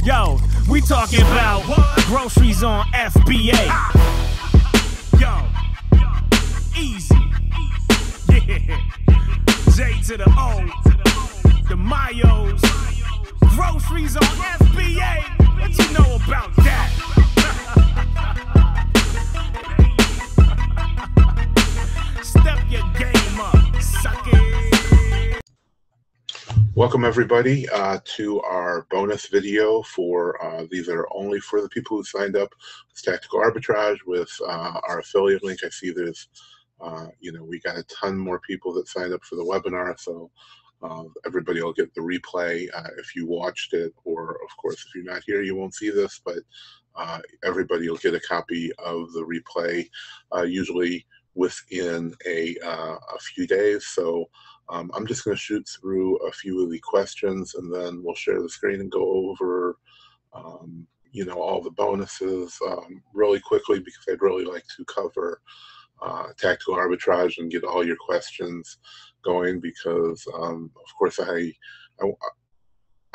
Yo, we talking about groceries on FBA. Yo, easy. Yeah. J to the O, the Mayos. Groceries on FBA. What you know about that? Step your game up, suck it. Welcome everybody to our bonus video for these are only for the people who signed up with Tactical Arbitrage with our affiliate link. I see there's we got a ton more people that signed up for the webinar, so everybody will get the replay if you watched it, or of course if you're not here you won't see this, but everybody will get a copy of the replay usually within a few days. So I'm just going to shoot through a few of the questions, and then we'll share the screen and go over all the bonuses really quickly, because I'd really like to cover Tactical Arbitrage and get all your questions going, because of course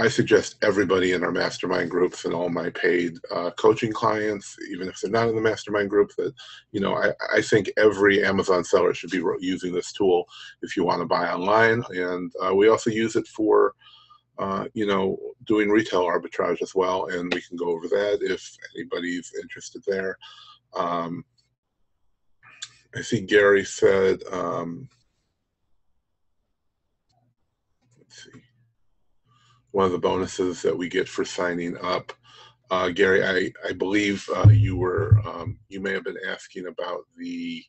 I suggest everybody in our mastermind groups and all my paid coaching clients, even if they're not in the mastermind group, that I think every Amazon seller should be using this tool if you want to buy online. And we also use it for doing retail arbitrage as well, and we can go over that if anybody's interested there. I see Gary said, let's see, one of the bonuses that we get for signing up. Gary, I believe you may have been asking about the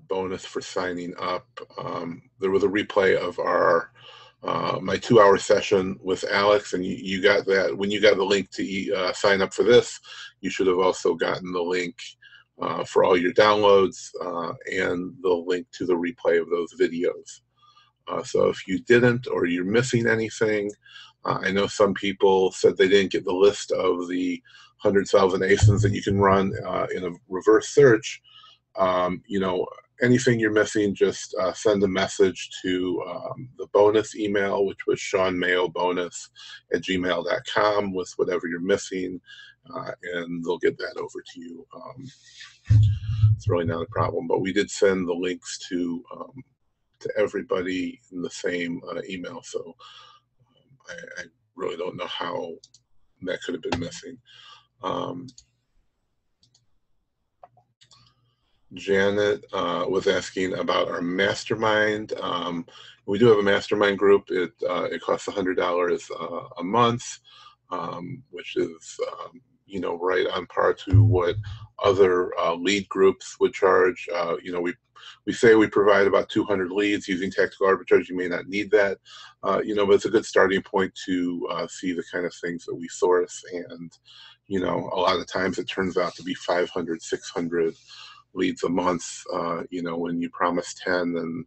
bonus for signing up. There was a replay of our my 2-hour session with Alex, and you got that. When you got the link to sign up for this, you should have also gotten the link for all your downloads and the link to the replay of those videos. So if you didn't, or you're missing anything, I know some people said they didn't get the list of the 100,000 ASINs that you can run in a reverse search. Anything you're missing, just send a message to the bonus email, which was Shawn Mayo bonus@gmail.com with whatever you're missing, and they'll get that over to you. It's really not a problem, but we did send the links to everybody in the same email, so I really don't know how that could have been missing. Janet was asking about our mastermind. We do have a mastermind group. It costs $100 a month, which is right on par to what other lead groups would charge. We say we provide about 200 leads using Tactical Arbitrage. You may not need that, but it's a good starting point to see the kind of things that we source. And, a lot of times it turns out to be 500, 600 leads a month. When you promise 10, then,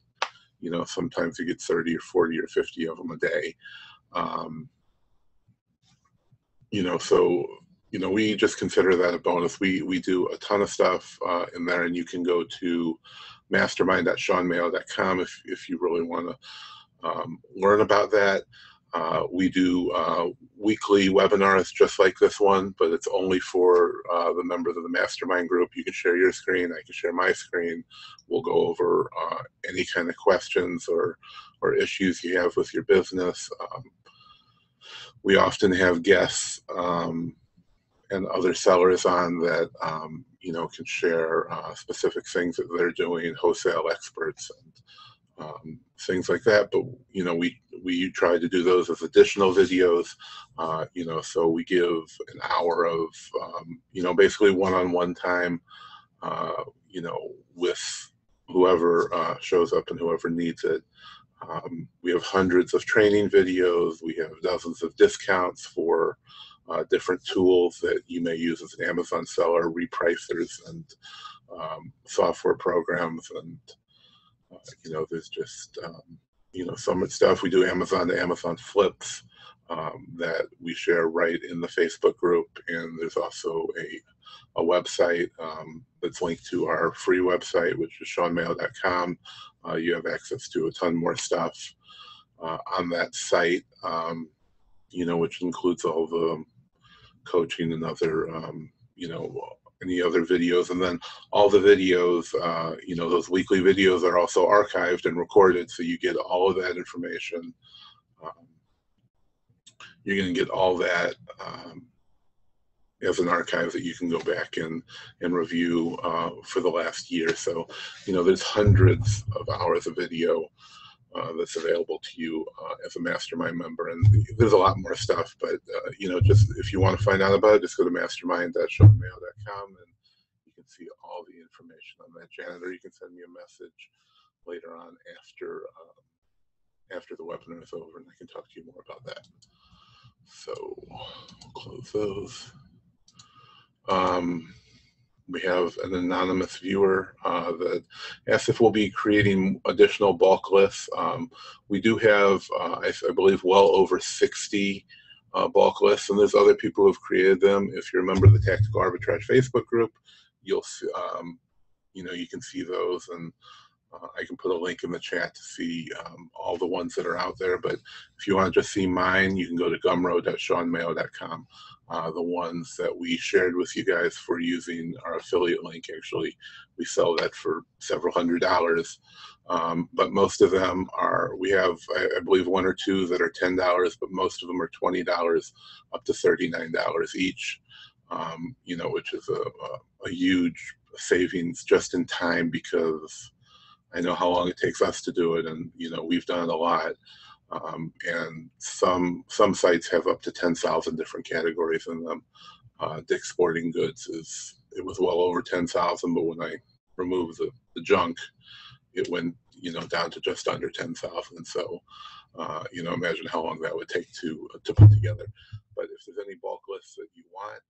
sometimes you get 30 or 40 or 50 of them a day. We just consider that a bonus. We do a ton of stuff in there, and you can go to mastermind.shawnmayo.com if you really want to learn about that. We do weekly webinars just like this one, but it's only for the members of the mastermind group. You can share your screen, I can share my screen. We'll go over any kind of questions or issues you have with your business. We often have guests and other sellers on that can share specific things that they're doing, wholesale experts and things like that. But we try to do those as additional videos. So we give an hour of basically one-on-one time with whoever shows up and whoever needs it. We have hundreds of training videos. We have dozens of discounts for different tools that you may use as an Amazon seller, repricers and software programs, and there's just so much stuff. We do Amazon to Amazon flips that we share right in the Facebook group, and there's also a website that's linked to our free website, which is shawnmayo.com. You have access to a ton more stuff on that site. you know, which includes all the coaching and other, you know, any other videos. And then all the videos, you know, those weekly videos are also archived and recorded, so you get all of that information. You're going to get all that as an archive that you can go back and review for the last year. So, you know, there's hundreds of hours of video that's available to you as a mastermind member, and there's a lot more stuff, but you know, just if you want to find out about it, just go to mastermind.shawnmayo.com and you can see all the information on that. Janet, or you can send me a message later on after the webinar is over, and I can talk to you more about that. So we'll close those. We have an anonymous viewer that asks if we'll be creating additional bulk lists. We do have, I believe, well over 60 bulk lists, and there's other people who have created them. If you're a member of the Tactical Arbitrage Facebook group, you'll see, you know, you can see those, and I can put a link in the chat to see all the ones that are out there. But if you want to just see mine, you can go to gumroad.shawnmayo.com. The ones that we shared with you guys for using our affiliate link, actually, we sell that for several $100s. But most of them are, we have, I believe, one or two that are $10, but most of them are $20 up to $39 each, you know, which is a huge savings just in time, because I know how long it takes us to do it, and you know, we've done it a lot. And some sites have up to 10,000 different categories in them. Dick's Sporting Goods it was well over 10,000, but when I removed the junk, it went, you know, down to just under 10,000. So you know, imagine how long that would take to put together. But if there's any bulk lists that you want,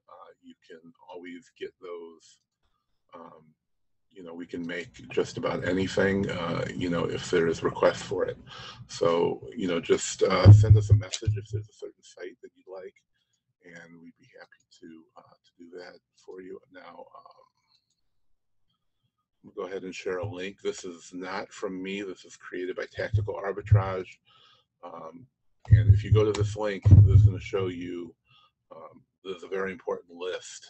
you can always get those. You know, we can make just about anything, you know, if there is request for it. So, you know, just send us a message if there's a certain site that you'd like, and we'd be happy to do that for you. Now, we'll go ahead and share a link. This is not from me. This is created by Tactical Arbitrage. And if you go to this link, this is going to show you, there's a very important list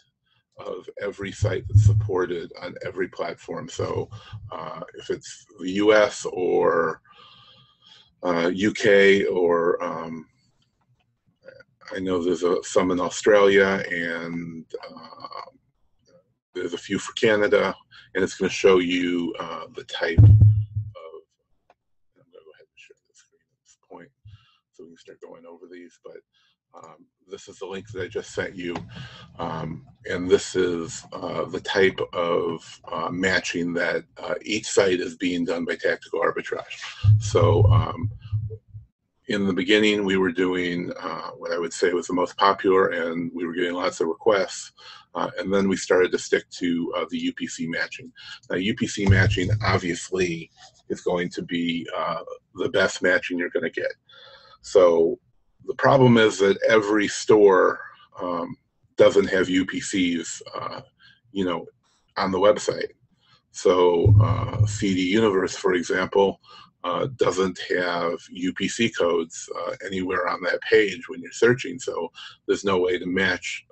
of every site that's supported on every platform. So if it's the US or UK, or I know there's some in Australia, and there's a few for Canada, and it's going to show you the type of, I'm going to go ahead and share the screen at this point so we can start going over these, but this is the link that I just sent you, and this is the type of matching that each site is being done by Tactical Arbitrage. So in the beginning, we were doing what I would say was the most popular, and we were getting lots of requests, and then we started to stick to the UPC matching. Now, UPC matching obviously is going to be the best matching you're going to get. So the problem is that every store doesn't have UPCs, you know, on the website. So CD Universe, for example, doesn't have UPC codes anywhere on that page when you're searching. So there's no way to match.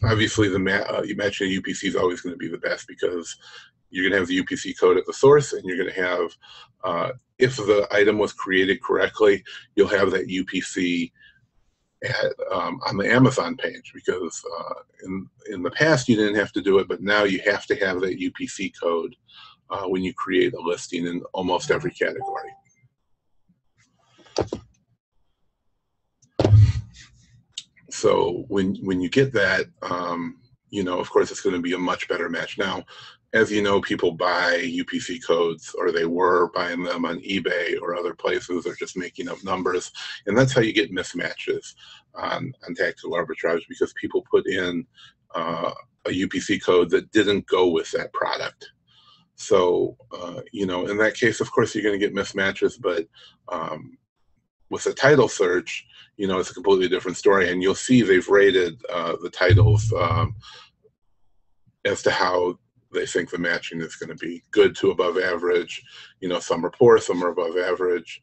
Obviously, matching a UPC is always going to be the best, because you're going to have the UPC code at the source, and you're going to have, if the item was created correctly, you'll have that UPC on the Amazon page, because in the past you didn't have to do it, but now you have to have that UPC code when you create a listing in almost every category. So when you get that, you know, of course, it's going to be a much better match. Now, as you know, people buy UPC codes, or they were buying them on eBay or other places, or just making up numbers. And that's how you get mismatches on Tactical Arbitrage, because people put in a UPC code that didn't go with that product. So, you know, in that case, of course, you're going to get mismatches, but with a title search, you know, it's a completely different story. And you'll see they've rated the titles as to how they think the matching is going to be: good to above average. You know, some are poor, some are above average.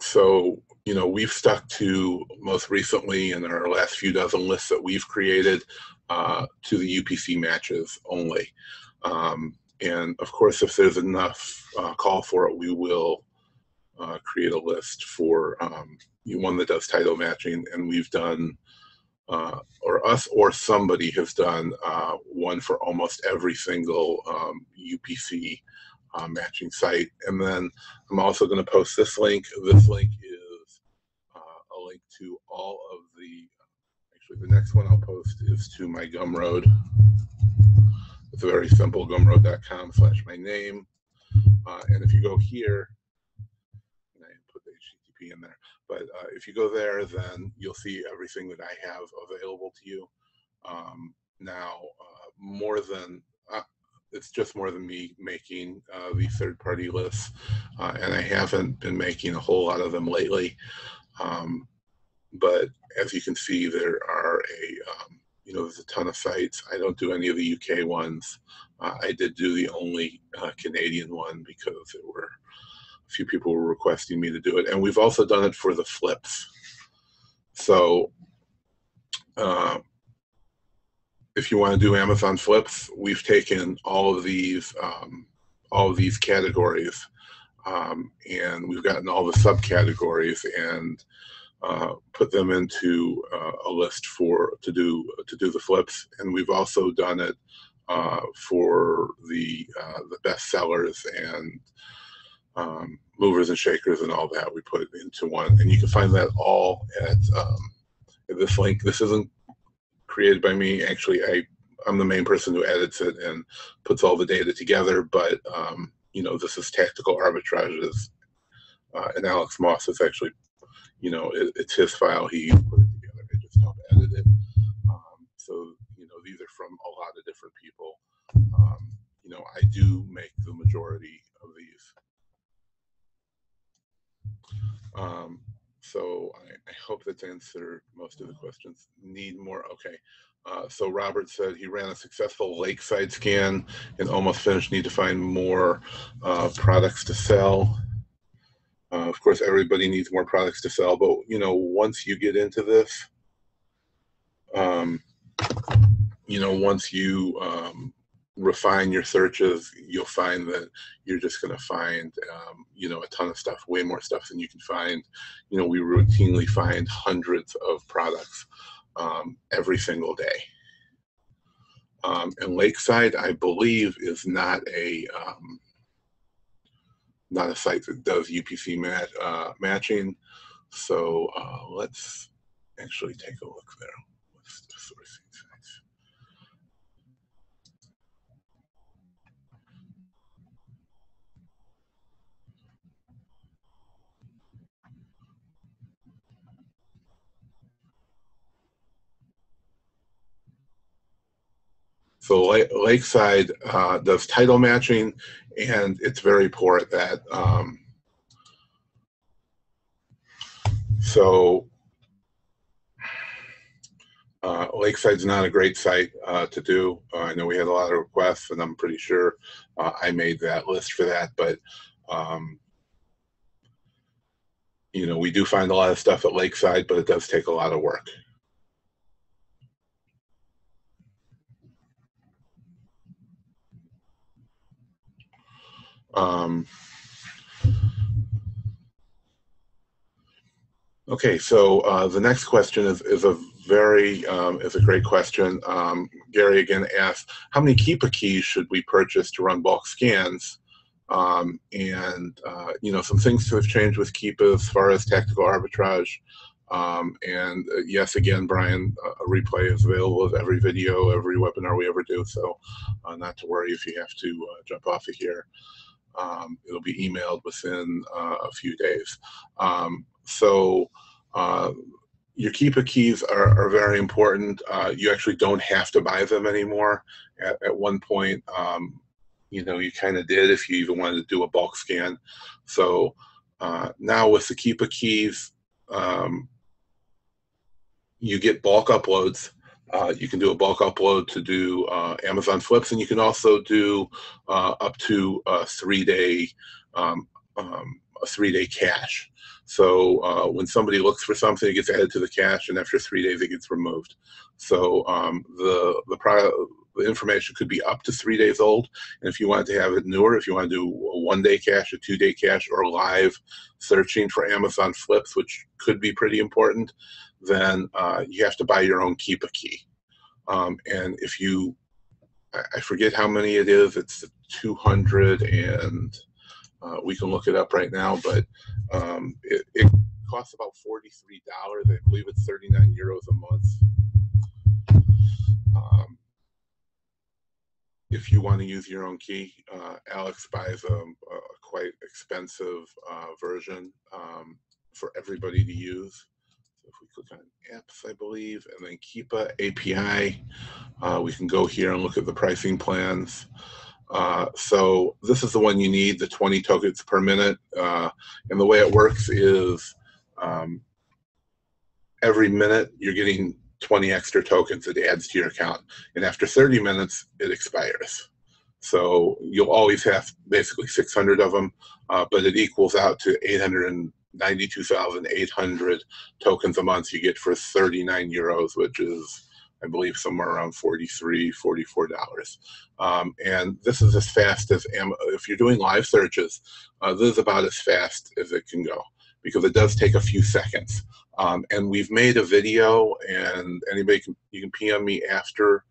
So you know, we've stuck to most recently in our last few dozen lists that we've created to the UPC matches only. And of course, if there's enough call for it, we will create a list for one that does title matching. And we've done, or us or somebody has done one for almost every single UPC matching site. And then I'm also going to post this link. This link is a link to all of the, actually the next one I'll post is to my Gumroad. It's very simple, gumroad.com/my name. And if you go here, and I put the HTTP in there, but if you go there, then you'll see everything that I have available to you. Now, more than, it's just more than me making these third-party lists, and I haven't been making a whole lot of them lately. But as you can see, there are you know, there's a ton of sites. I don't do any of the UK ones. I did do the only Canadian one because there were a few people were requesting me to do it. And we've also done it for the flips. So if you want to do Amazon flips, we've taken all of these categories, and we've gotten all the subcategories and put them into a list to do the flips. And we've also done it for the best sellers and movers and shakers and all that. We put it into one, and you can find that all at this link. This isn't created by me. Actually, I'm the main person who edits it and puts all the data together, but you know, this is Tactical Arbitrage's, and Alex Moss is actually, you know, it's his file. He put it together. I just help edit it. So, you know, these are from a lot of different people. You know, I do make the majority of these. So I hope that's answered most of the questions. Need more? Okay. So Robert said he ran a successful lakeside scan and almost finished. Need to find more products to sell. Of course, everybody needs more products to sell, but you know, once you get into this, you know, once you refine your searches, you'll find that you're just going to find, you know, a ton of stuff, way more stuff than you can find. You know, we routinely find hundreds of products every single day. And Lakeside, I believe, is not a site that does UPC matching. So let's actually take a look there. What's the sourcing sites? So Lakeside does title matching, and it's very poor at that. So Lakeside's not a great site to do. I know we had a lot of requests, and I'm pretty sure I made that list for that. But you know, we do find a lot of stuff at Lakeside, but it does take a lot of work. Okay, so the next question is a great question. Gary again asked, how many Keepa keys should we purchase to run bulk scans? And you know, some things have changed with Keepa as far as tactical arbitrage. And yes, again, Brian, a replay is available of every video, every webinar we ever do. So not to worry if you have to jump off of here. It'll be emailed within a few days. So your Keepa keys are very important. You actually don't have to buy them anymore. At one point, you know, you kind of did if you even wanted to do a bulk scan. So now with the Keepa keys, you get bulk uploads. You can do a bulk upload to do Amazon flips, and you can also do up to a 3-day a 3-day cache. So when somebody looks for something, it gets added to the cache, and after 3 days, it gets removed. So the information could be up to 3 days old, and if you want to have it newer, if you want to do a 1-day cache, a 2-day cache, or live searching for Amazon flips, which could be pretty important, then you have to buy your own Keepa key. And if you, I forget how many it is, it's 200, and we can look it up right now, but it costs about $43. I believe it's 39 euros a month. If you want to use your own key, Alex buys a quite expensive version for everybody to use. So if we click on apps, I believe, and then Keepa API, we can go here and look at the pricing plans. So this is the one you need, the 20 tokens per minute. And the way it works is every minute you're getting 20 extra tokens. It adds to your account. And after 30 minutes, it expires. So you'll always have basically 600 of them, but it equals out to 892,800 tokens a month you get for 39 euros, which is, I believe, somewhere around $43, $44. And this is as fast as, if you're doing live searches, this is about as fast as it can go, because it does take a few seconds. And we've made a video, and anybody you can PM me afterwards,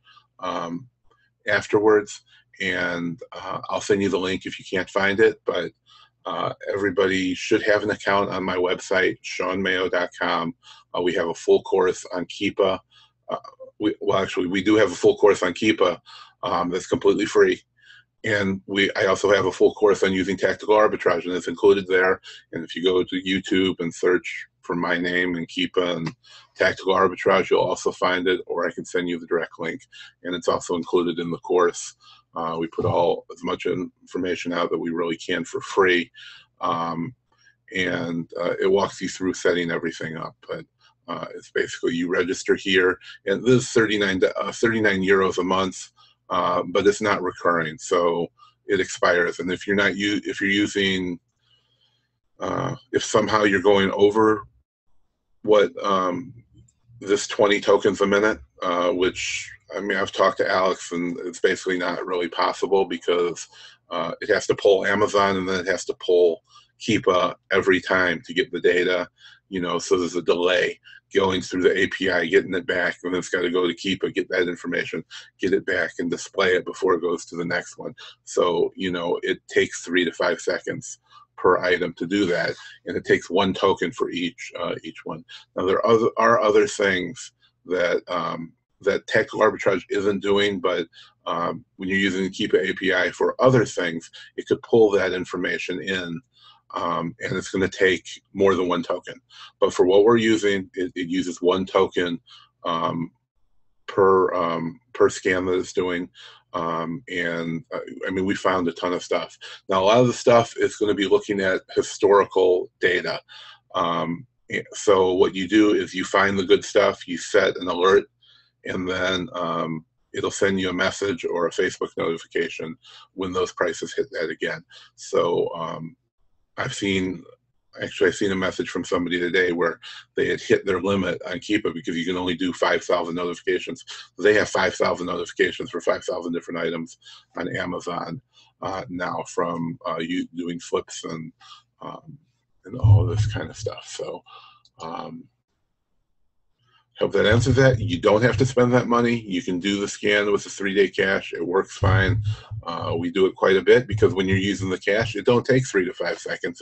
and I'll send you the link if you can't find it. But everybody should have an account on my website, ShawnMayo.com. We have a full course on Keepa. We do have a full course on Keepa that's completely free. And I also have a full course on using tactical arbitrage, and it's included there. And if you go to YouTube and search for my name and Keepa and tactical arbitrage, you'll also find it, or I can send you the direct link. And it's also included in the course. We put as much information out that we really can for free. And it walks you through setting everything up. But it's basically, you register here, and this is 39 euros a month. But it's not recurring, so it expires. And if if somehow you're going over what this 20 tokens a minute, which, I mean, I've talked to Alex, and it's basically not really possible, because it has to pull Amazon, and then it has to pull Keepa every time to get the data, so there's a delay going through the API, getting it back, and then it's got to go to Keepa, get that information, get it back, and display it before it goes to the next one. So, it takes 3 to 5 seconds per item to do that, and it takes 1 token for each one. Now, there are other things that that tactical arbitrage isn't doing, but when you're using the Keepa API for other things, it could pull that information in. And it's going to take more than 1 token. But for what we're using, it uses 1 token per scan that it's doing. And I mean, we found a ton of stuff. Now, a lot of the stuff is going to be looking at historical data. So what you do is you find the good stuff, you set an alert, and then it'll send you a message or a Facebook notification when those prices hit that again. So I've seen a message from somebody today where they had hit their limit on Keepa, because you can only do 5,000 notifications. They have 5,000 notifications for 5,000 different items on Amazon now, from you doing flips and all this kind of stuff. So hope that answers that. You don't have to spend that money. You can do the scan with a 3-day cache. It works fine. We do it quite a bit, because when you're using the cache, it don't take 3 to 5 seconds.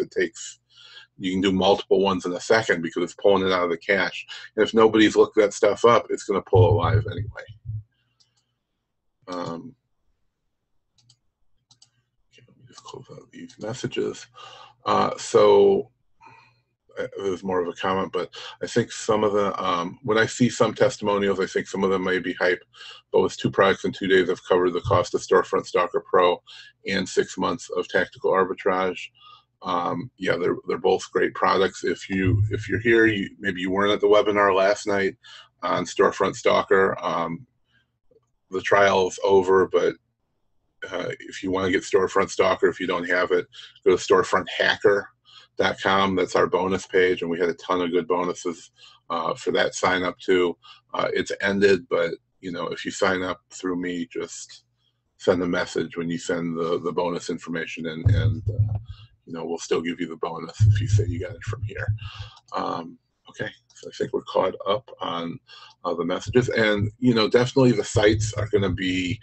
You can do multiple ones in a second, because it's pulling it out of the cache. And if nobody's looked that stuff up, it's going to pull it live anyway. Okay, let me just close out these messages. So there's more of a comment, but I think some of the, when I see some testimonials, I think some of them may be hype, but with 2 products in 2 days, I've covered the cost of Storefront Stalker Pro and 6 months of tactical arbitrage. Yeah, they're both great products. If you're here, maybe you weren't at the webinar last night on Storefront Stalker. The trial is over, but if you want to get Storefront Stalker, if you don't have it, go to Storefront Hacker. arbitrage.com. That's our bonus page, and we had a ton of good bonuses for that sign up too. It's ended, but you know, if you sign up through me, just send a message when you send the bonus information in, and you know, we'll still give you the bonus if you say you got it from here. Okay, so I think we're caught up on the messages, and you know, definitely the sites are going to be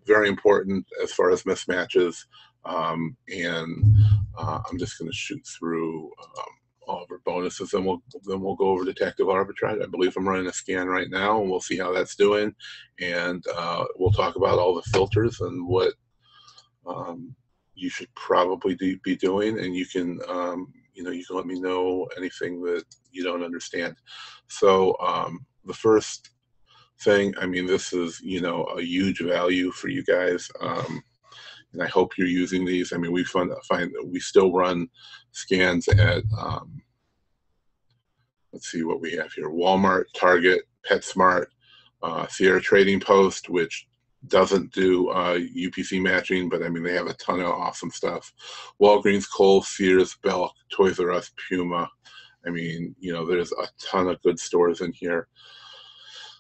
very important as far as mismatches. And I'm just going to shoot through all of our bonuses, and then we'll go over Detective Arbitrage. I believe I'm running a scan right now, and we'll see how that's doing, and we'll talk about all the filters and what you should probably be doing, and you can you know, you can let me know anything that you don't understand. So the first thing, I mean, this is, you know, a huge value for you guys, and I hope you're using these. I mean, we find that we still run scans at let's see what we have here: Walmart, Target, PetSmart, Sierra Trading Post, which doesn't do UPC matching, but I mean, they have a ton of awesome stuff. Walgreens, Kohl's, Sears, Belk, Toys R Us, Puma. I mean, you know, there's a ton of good stores in here.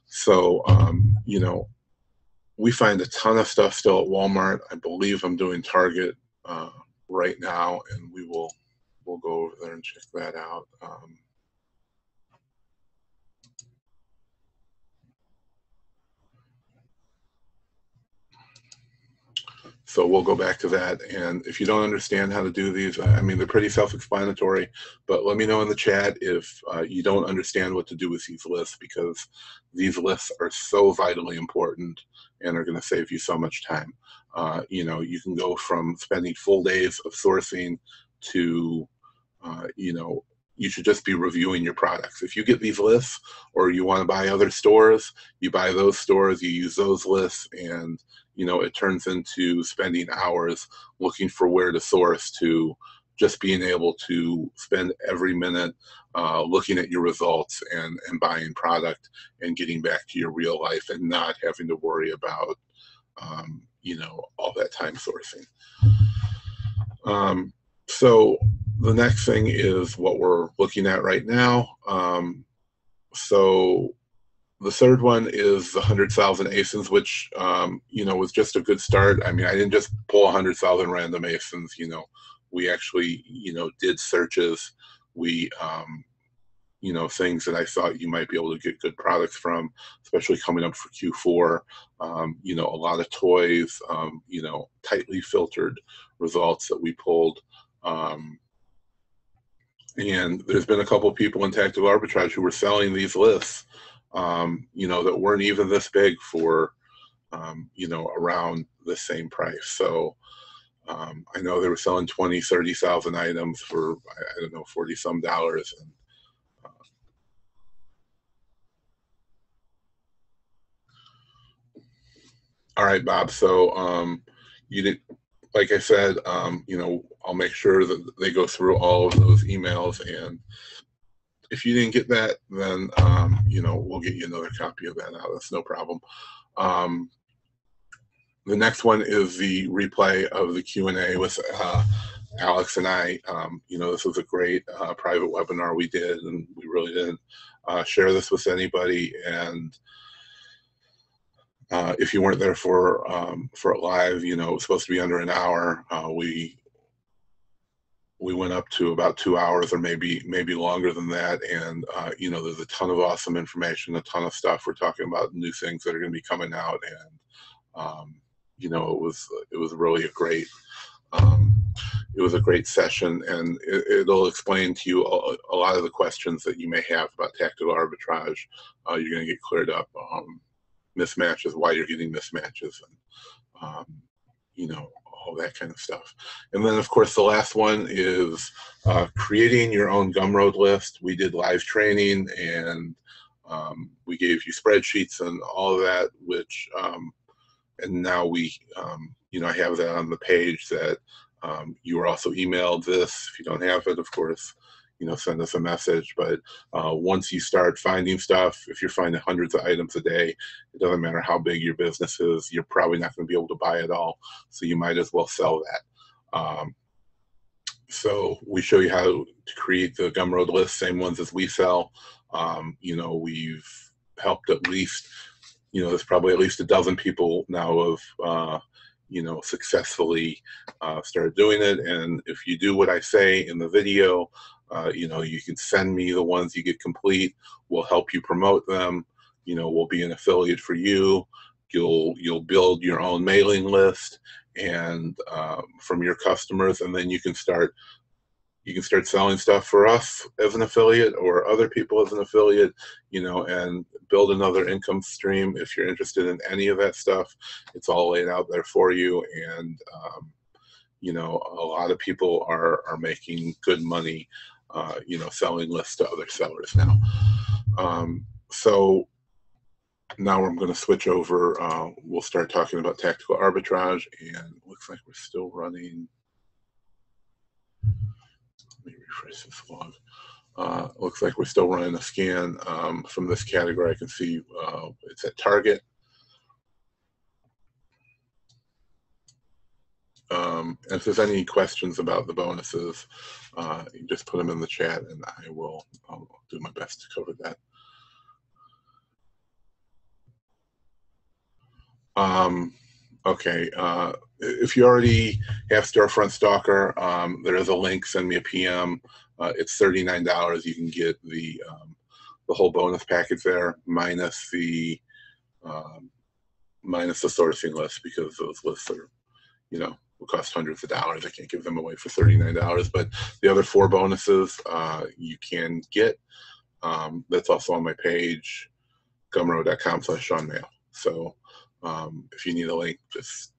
So, you know, we find a ton of stuff still at Walmart. I believe I'm doing Target right now, and we'll go over there and check that out. So we'll go back to that. And if you don't understand how to do these, I mean, they're pretty self-explanatory, but let me know in the chat if you don't understand what to do with these lists, because these lists are so vitally important and are going to save you so much time. You know, you can go from spending full days of sourcing to, you know, you should just be reviewing your products. If you get these lists, or you want to buy other stores, you buy those stores, you use those lists, and you know, it turns into spending hours looking for where to source, to just being able to spend every minute looking at your results and buying product and getting back to your real life, and not having to worry about you know, all that time sourcing. So the next thing is what we're looking at right now. So the third one is the 100,000 ASINs, which, you know, was just a good start. I mean, I didn't just pull 100,000 random ASINs, you know, we actually, you know, did searches. We, you know, things that I thought you might be able to get good products from, especially coming up for Q4. You know, a lot of toys, you know, tightly filtered results that we pulled. And there's been a couple of people in Tactical Arbitrage who were selling these lists, you know, that weren't even this big for, you know, around the same price. So I know they were selling 20, 30,000 items for, I don't know, 40 some dollars. And, all right, Bob. So you did, like I said, you know, I'll make sure that they go through all of those emails, and if you didn't get that, then you know, we'll get you another copy of that out. That's no problem. The next one is the replay of the Q&A with Alex and I. You know, this was a great private webinar we did, and we really didn't share this with anybody. And if you weren't there for it live, you know, it was supposed to be under an hour. We went up to about 2 hours, or maybe longer than that. And you know, there's a ton of awesome information, a ton of stuff. We're talking about new things that are going to be coming out, and you know, it was really a great session, and it'll explain to you a lot of the questions that you may have about tactical arbitrage. You're going to get cleared up. Mismatches, why you're getting mismatches, and you know, all that kind of stuff. And then, of course, the last one is creating your own Gumroad list. We did live training, and we gave you spreadsheets and all of that, which and now we, you know, I have that on the page that you were also emailed this. If you don't have it, of course, you know, send us a message. But once you start finding stuff, if you're finding hundreds of items a day, it doesn't matter how big your business is, you're probably not going to be able to buy it all. So you might as well sell that. So we show you how to create the Gumroad list, same ones as we sell. You know, we've helped at least, you know, there's probably at least a dozen people now have, you know, successfully started doing it. And if you do what I say in the video, you know, you can send me the ones you get complete. We'll help you promote them. You know, we'll be an affiliate for you. You'll build your own mailing list and from your customers, and then you can start selling stuff for us as an affiliate or other people as an affiliate, you know, and build another income stream. If you're interested in any of that stuff, it's all laid out there for you. And you know, a lot of people are making good money, you know, selling lists to other sellers now. So now I'm going to switch over. We'll start talking about tactical arbitrage, and it looks like we're still running. Let me refresh this log. Looks like we're still running a scan from this category. I can see it's at target. If there's any questions about the bonuses, you just put them in the chat, and I'll do my best to cover that. Okay, if you already have Storefront Stalker, there is a link. Send me a PM. It's $39. You can get the whole bonus package there, minus the sourcing list, because those lists are, you know, will cost hundreds of dollars. I can't give them away for $39. But the other 4 bonuses you can get. That's also on my page, gumroad.com/Shawn Mayo. So if you need a link, just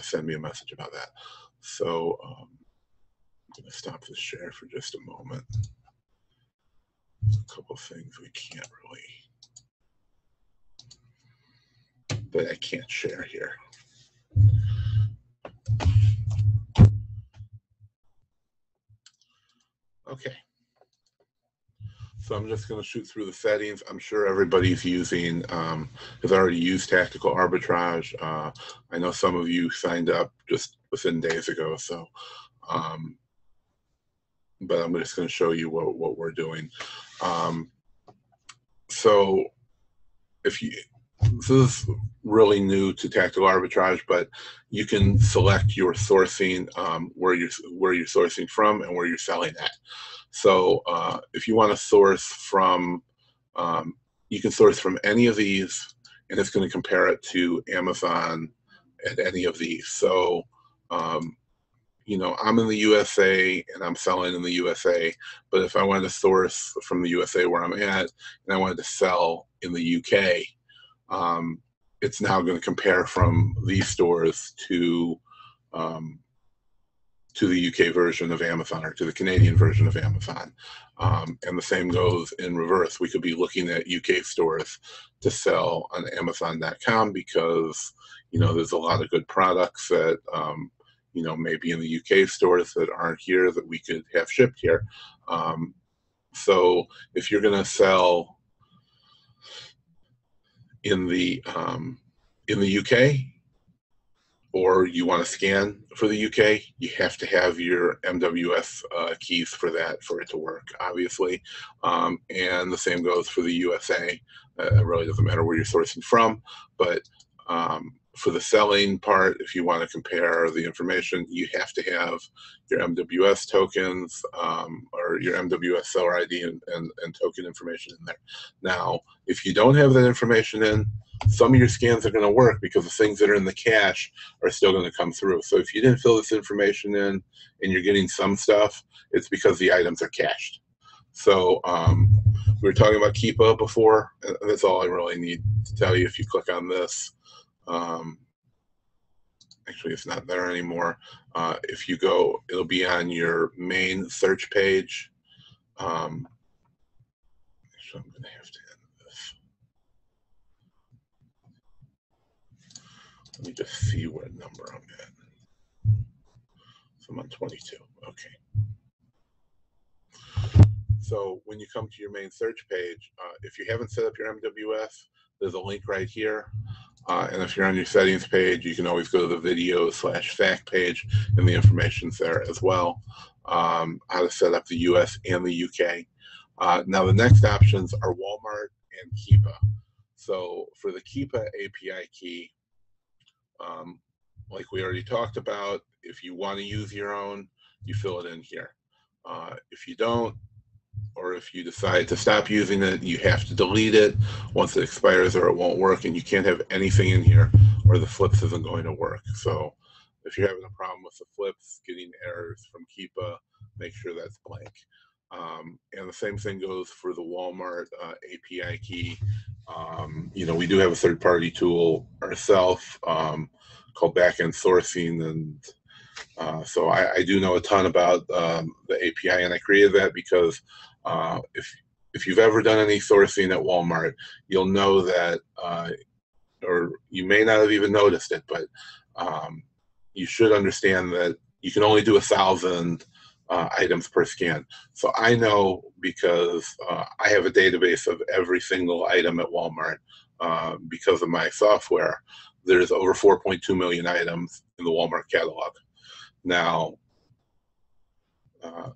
send me a message about that. So I'm going to stop this share for just a moment. There's a couple of things we can't really, that I can't share here. Okay. So I'm just going to shoot through the settings. I'm sure everybody's using, has already used tactical arbitrage. I know some of you signed up just within days ago. So, but I'm just going to show you what we're doing. So if you, this is really new to tactical arbitrage, but you can select your sourcing, where you're sourcing from and where you're selling at. So if you want to source from, you can source from any of these, and it's going to compare it to Amazon at any of these. So, you know, I'm in the USA and I'm selling in the USA, but if I wanted to source from the USA where I'm at and I wanted to sell in the UK, it's now going to compare from these stores to the UK version of Amazon, or to the Canadian version of Amazon. And the same goes in reverse. We could be looking at UK stores to sell on Amazon.com because, you know, there's a lot of good products that, you know, maybe in the UK stores that aren't here that we could have shipped here. So if you're going to sell in the UK, or you want to scan for the UK, you have to have your MWS keys for that, for it to work, obviously. And the same goes for the USA. It really doesn't matter where you're sourcing from, but for the selling part, if you want to compare the information, you have to have your MWS tokens, or your MWS seller ID and token information in there. Now, if you don't have that information in, some of your scans are going to work because the things that are in the cache are still going to come through. So if you didn't fill this information in and you're getting some stuff, it's because the items are cached. So we were talking about Keepa before, and that's all I really need to tell you. If you click on this, actually it's not there anymore. If you go, it'll be on your main search page. Actually, I'm going to have to end this. Let me just see what number I'm at. So I'm on 22. Okay. So when you come to your main search page, if you haven't set up your MWS, there's a link right here. And if you're on your settings page, you can always go to the video/fact page, and the information's there as well. how to set up the US and the UK. Now the next options are Walmart and Keepa. So for the Keepa API key, like we already talked about, if you want to use your own, you fill it in here. If you don't, or if you decide to stop using it, you have to delete it once it expires or it won't work, and you can't have anything in here or the flips isn't going to work. So if you're having a problem with the flips, getting errors from Keepa, make sure that's blank. And the same thing goes for the Walmart API key. You know, we do have a third-party tool ourselves called backend sourcing, and so I do know a ton about the API, and I created that because if you've ever done any sourcing at Walmart, you'll know that, or you may not have even noticed it, but you should understand that you can only do 1,000 items per scan. So I know because I have a database of every single item at Walmart because of my software. There's over 4.2 million items in the Walmart catalog. Now,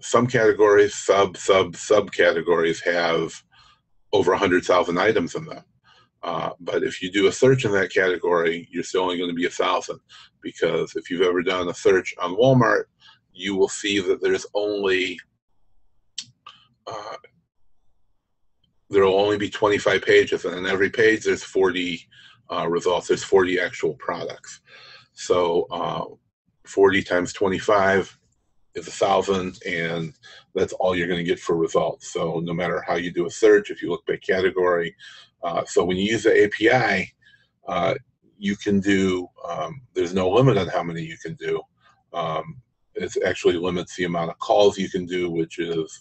some categories, subcategories have over 100,000 items in them. But if you do a search in that category, you're still only going to be 1,000, because if you've ever done a search on Walmart, you will see that there's only there will only be 25 pages, and on every page there's 40 results. There's 40 actual products. So 40 times 25 is 1,000, and that's all you're going to get for results. So no matter how you do a search, if you look by category, so when you use the API, you can do, there's no limit on how many you can do. It actually limits the amount of calls you can do, which is,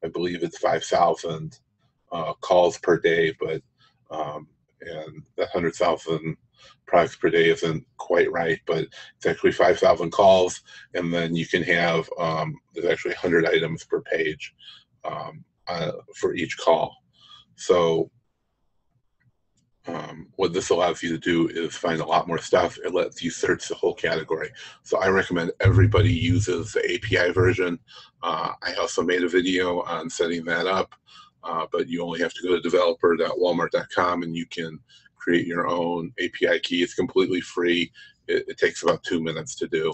I believe it's 5,000 calls per day, but and that 100,000 products per day isn't quite right, but it's actually 5,000 calls, and then you can have, there's actually 100 items per page for each call. So what this allows you to do is find a lot more stuff. It lets you search the whole category. So I recommend everybody uses the API version. I also made a video on setting that up, but you only have to go to developer.walmart.com and you can create your own API key. It's completely free. It takes about 2 minutes to do.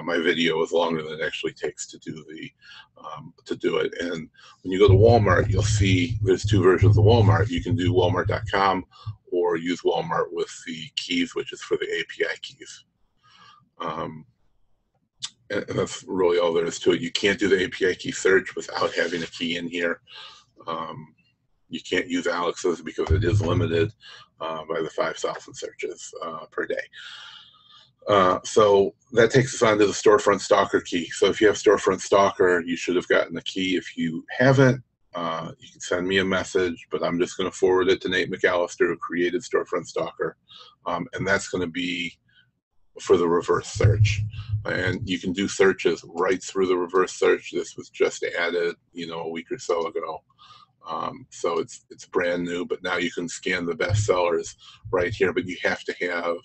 My video is longer than it actually takes to do it. And when you go to Walmart, you'll see there's 2 versions of Walmart. You can do walmart.com or use Walmart with the keys, which is for the API keys. And that's really all there is to it. You can't do the API key search without having a key in here. You can't use Alex's because it is limited by the 5,000 searches per day. So that takes us on to the Storefront Stalker key. So if you have Storefront Stalker, you should have gotten the key. If you haven't, you can send me a message, but I'm just going to forward it to Nate McAllister, who created Storefront Stalker. And that's going to be for the reverse search. And you can do searches right through the reverse search. This was just added, you know, a week or so ago. So it's brand new, but now you can scan the best sellers right here, but you have to have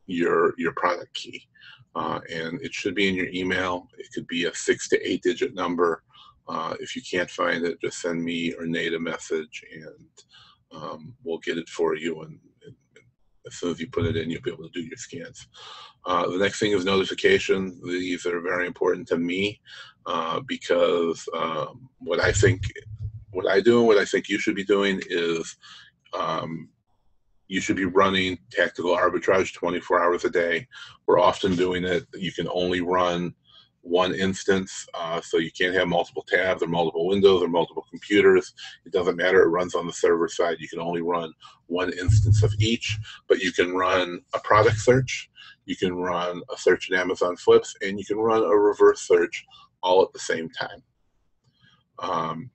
your product key, and it should be in your email. It could be a 6 to 8 digit number. If you can't find it, just send me or Nate a message, and we'll get it for you. And as soon as you put it in, you'll be able to do your scans. The next thing is notifications. These are very important to me because what I do and what I think you should be doing is you should be running tactical arbitrage 24 hours a day. We're often doing it. You can only run one instance, so you can't have multiple tabs or multiple windows or multiple computers. It doesn't matter. It runs on the server side. You can only run one instance of each, but you can run a product search, you can run a search in Amazon Flips, and you can run a reverse search all at the same time.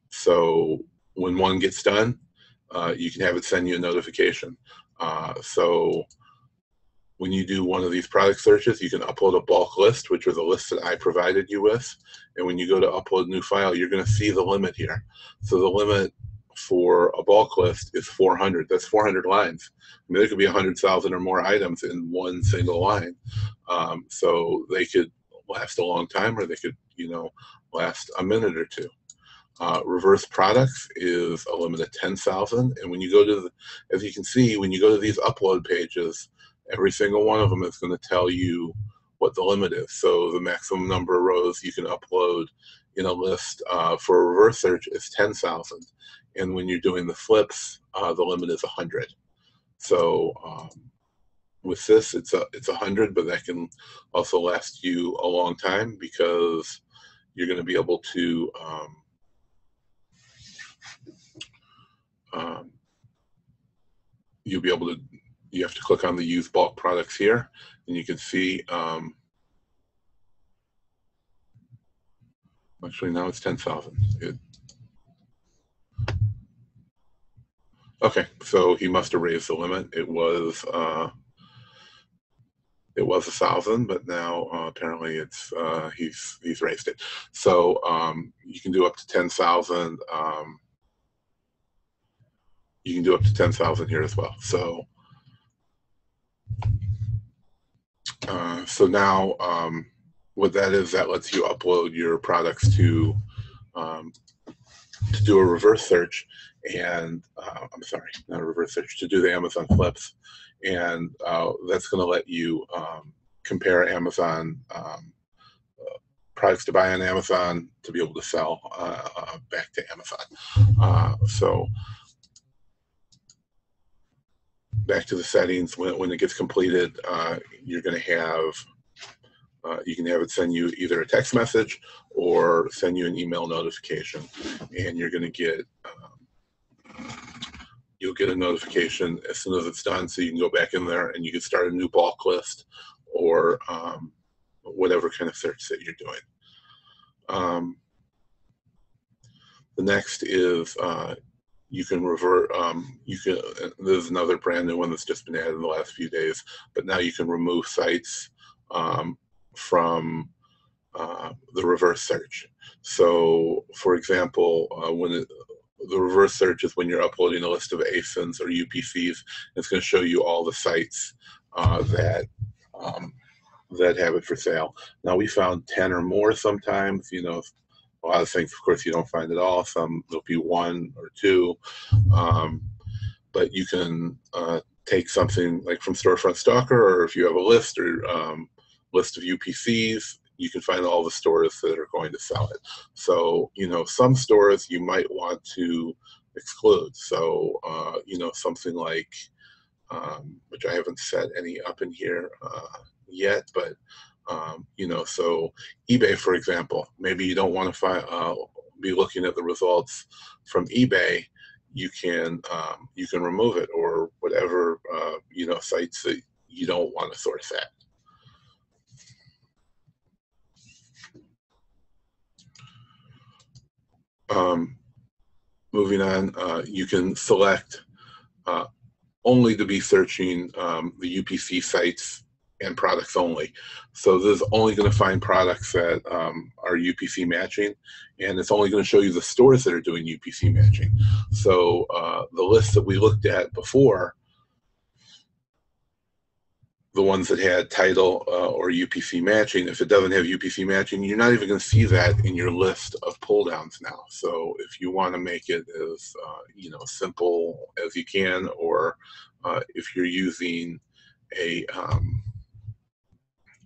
So when one gets done, you can have it send you a notification. So when you do one of these product searches, you can upload a bulk list, which are the lists that I provided you with. And when you go to upload a new file, you're going to see the limit here. So the limit for a bulk list is 400. That's 400 lines. I mean, there could be 100,000 or more items in one single line. So they could last a long time, or they could, last a minute or two. Reverse products is a limit of 10,000. And when you go to as you can see, when you go to these upload pages, every single one of them is going to tell you what the limit is. So the maximum number of rows you can upload in a list for a reverse search is 10,000. And when you're doing the flips, the limit is 100. So with this, it's 100, but that can also last you a long time, because you're going to be able to you have to click on the use bulk products here, and you can see actually now it's 10,000. Okay, so he must have raised the limit. It was 1,000, but now apparently it's he's raised it. So you can do up to 10,000. You can do up to 10,000 here as well. So so now what that is, that lets you upload your products to do a reverse search, and I'm sorry, not a reverse search, to do the Amazon flips, and that's going to let you compare Amazon products to buy on Amazon to be able to sell back to Amazon. So back to the settings, when it gets completed, you're going to have you can have it send you either a text message or send you an email notification, and you're going to get you'll get a notification as soon as it's done, so you can go back in there and you can start a new bulk list or whatever kind of search that you're doing. The next is you can revert, there's another brand new one that's just been added in the last few days, but now you can remove sites from the reverse search. So for example, the reverse search is when you're uploading a list of ASINs or UPCs. It's going to show you all the sites that have it for sale. Now we found 10 or more sometimes. A lot of things, of course, you don't find at all. Some there'll be 1 or 2, but you can take something like from Storefront Stalker, or if you have a list or list of UPCs, you can find all the stores that are going to sell it. So some stores you might want to exclude. So something like which I haven't set any up in here yet, but so eBay, for example, maybe you don't want to be looking at the results from eBay. You can remove it, or whatever sites that you don't want to source at. Moving on, you can select only to be searching the UPC sites and products only. So this is only going to find products that are UPC matching, and it's only going to show you the stores that are doing UPC matching. So the list that we looked at before, the ones that had title or UPC matching, if it doesn't have UPC matching, you're not even going to see that in your list of pull downs now. So if you want to make it as simple as you can, or if you're using a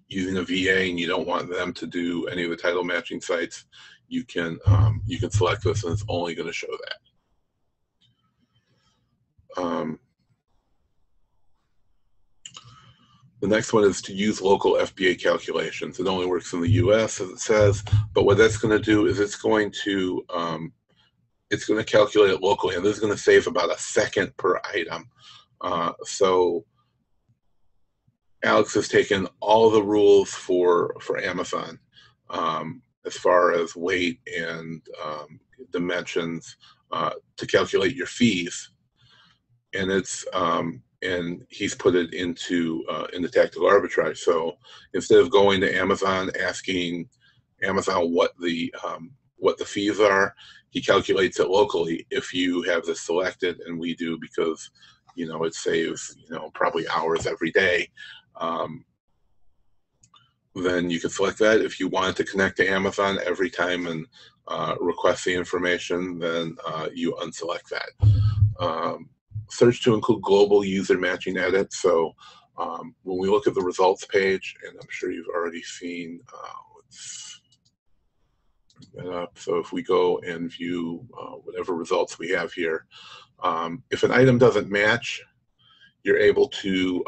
VA and you don't want them to do any of the title matching sites, you can select this, and it's only going to show that. The next one is to use local FBA calculations. It only works in the US, as it says, but what that's going to do is it's going to calculate it locally, and this is going to save about a second per item. So Alex has taken all the rules for Amazon as far as weight and dimensions to calculate your fees, and it's and he's put it into the tactical arbitrage. So instead of going to Amazon asking Amazon what the fees are, he calculates it locally if you have this selected, and we do, because it saves probably hours every day. then you can select that. If you wanted to connect to Amazon every time and request the information, then you unselect that. Search to include global user matching edits. So when we look at the results page, and I'm sure you've already seen, let's bring that up. So if we go and view whatever results we have here, if an item doesn't match, you're able to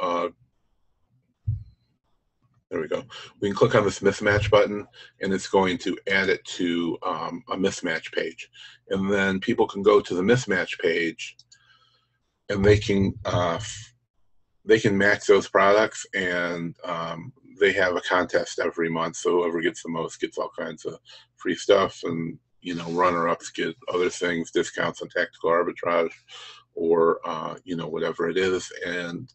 there we go. We can click on this mismatch button, and it's going to add it to a mismatch page. And then people can go to the mismatch page, and they can match those products, and they have a contest every month. So whoever gets the most gets all kinds of free stuff, and runner-ups get other things, discounts on tactical arbitrage, or whatever it is, and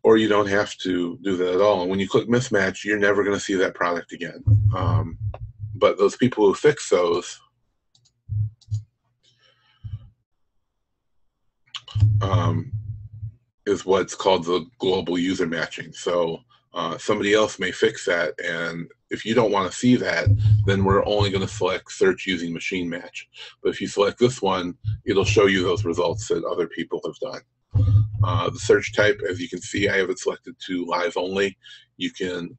or you don't have to do that at all. And when you click mismatch, you're never going to see that product again. But those people who fix those is what's called the global user matching. So somebody else may fix that, and if you don't want to see that, then we're only going to select search using machine match. But if you select this one, it'll show you those results that other people have done. The search type, as you can see, I have it selected to live only. You can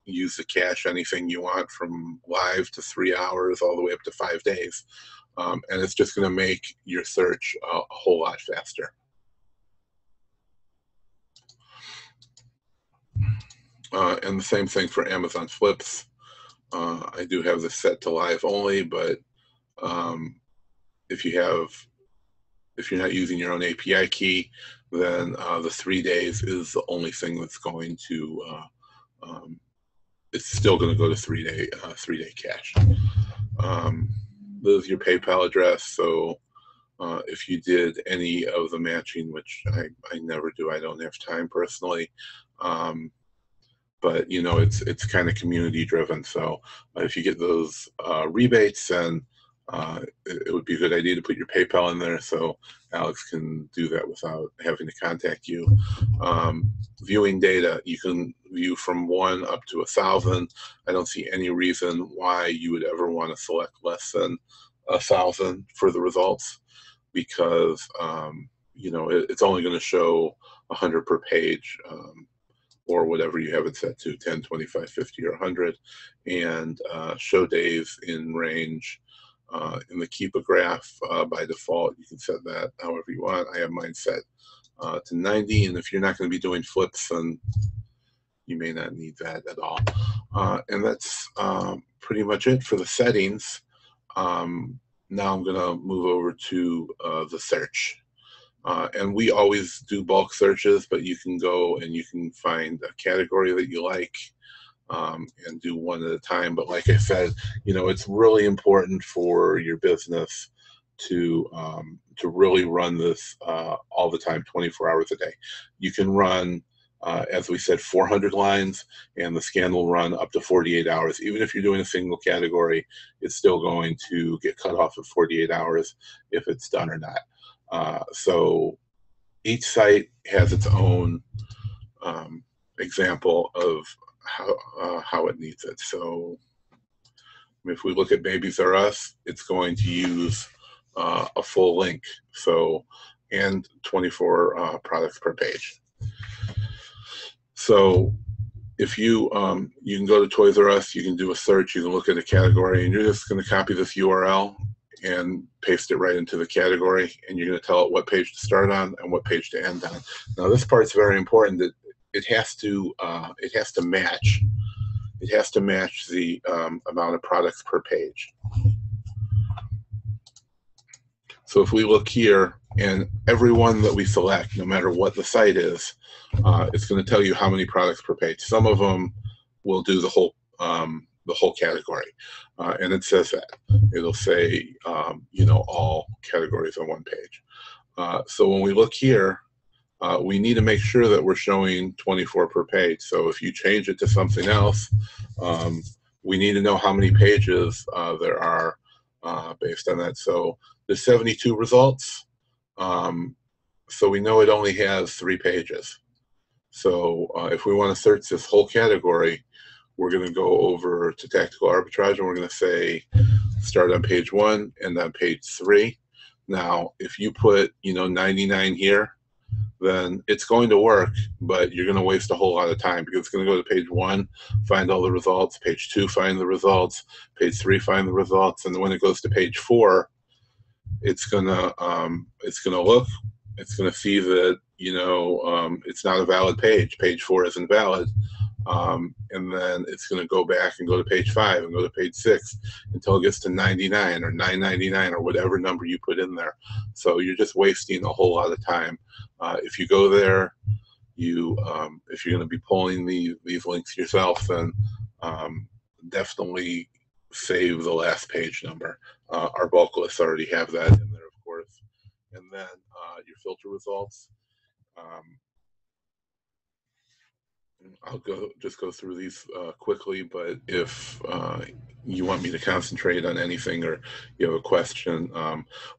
use the cache anything you want, from live to 3 hours all the way up to 5 days. And it's just going to make your search a whole lot faster. And the same thing for Amazon Flips. I do have this set to live only, but if you're not using your own API key, then the 3 days is the only thing that's going to, it's still going to go to 3-day cache. This is your PayPal address. So if you did any of the matching, which I never do, I don't have time personally, but it's kind of community driven. So if you get those rebates, then it would be a good idea to put your PayPal in there so Alex can do that without having to contact you. Viewing data, you can view from 1 up to 1,000. I don't see any reason why you would ever want to select less than 1,000 for the results, because it's only going to show 100 per page, or whatever you have it set to, 10, 25, 50, or 100, and show days in range. In the keep a graph, by default, you can set that however you want. I have mine set to 90, and if you're not going to be doing flips, then you may not need that at all. And that's pretty much it for the settings. Now I'm going to move over to the search. And we always do bulk searches, but you can go and you can find a category that you like, and do one at a time. But like I said, it's really important for your business to really run this all the time, 24 hours a day. You can run, as we said, 400 lines, and the scan will run up to 48 hours. Even if you're doing a single category, it's still going to get cut off at 48 hours if it's done or not. So each site has its own example of how it needs it. So if we look at Babies R Us, it's going to use a full link, and 24 products per page. So if you can go to Toys R Us, you can do a search, you can look at a category, and you're just going to copy this URL and paste it right into the category, and you're going to tell it what page to start on and what page to end on. Now this part's very important, that it has to match. It has to match the amount of products per page. So if we look here, and every one that we select, no matter what the site is, it's going to tell you how many products per page. Some of them will do the whole category, and it says that. It'll say all categories on one page. So when we look here, we need to make sure that we're showing 24 per page. So if you change it to something else, we need to know how many pages there are based on that. So there's 72 results. So we know it only has 3 pages. So if we want to search this whole category, we're going to go over to tactical arbitrage, and we're going to say start on page 1 and on page 3. Now, if you put 99 here, then it's going to work, but you're going to waste a whole lot of time, because it's going to go to page 1, find all the results, page 2, find the results, page 3, find the results, and then when it goes to page 4, it's going to look, it's going to see that it's not a valid page. Page 4 isn't valid. And then it's going to go back and go to page 5 and go to page 6 until it gets to 99 or 999 or whatever number you put in there. So you're just wasting a whole lot of time. If you go there, if you're going to be pulling these links yourself, then definitely save the last page number. Our bulk lists already have that in there, of course. And then your filter results. I'll just go through these quickly, but if you want me to concentrate on anything or you have a question,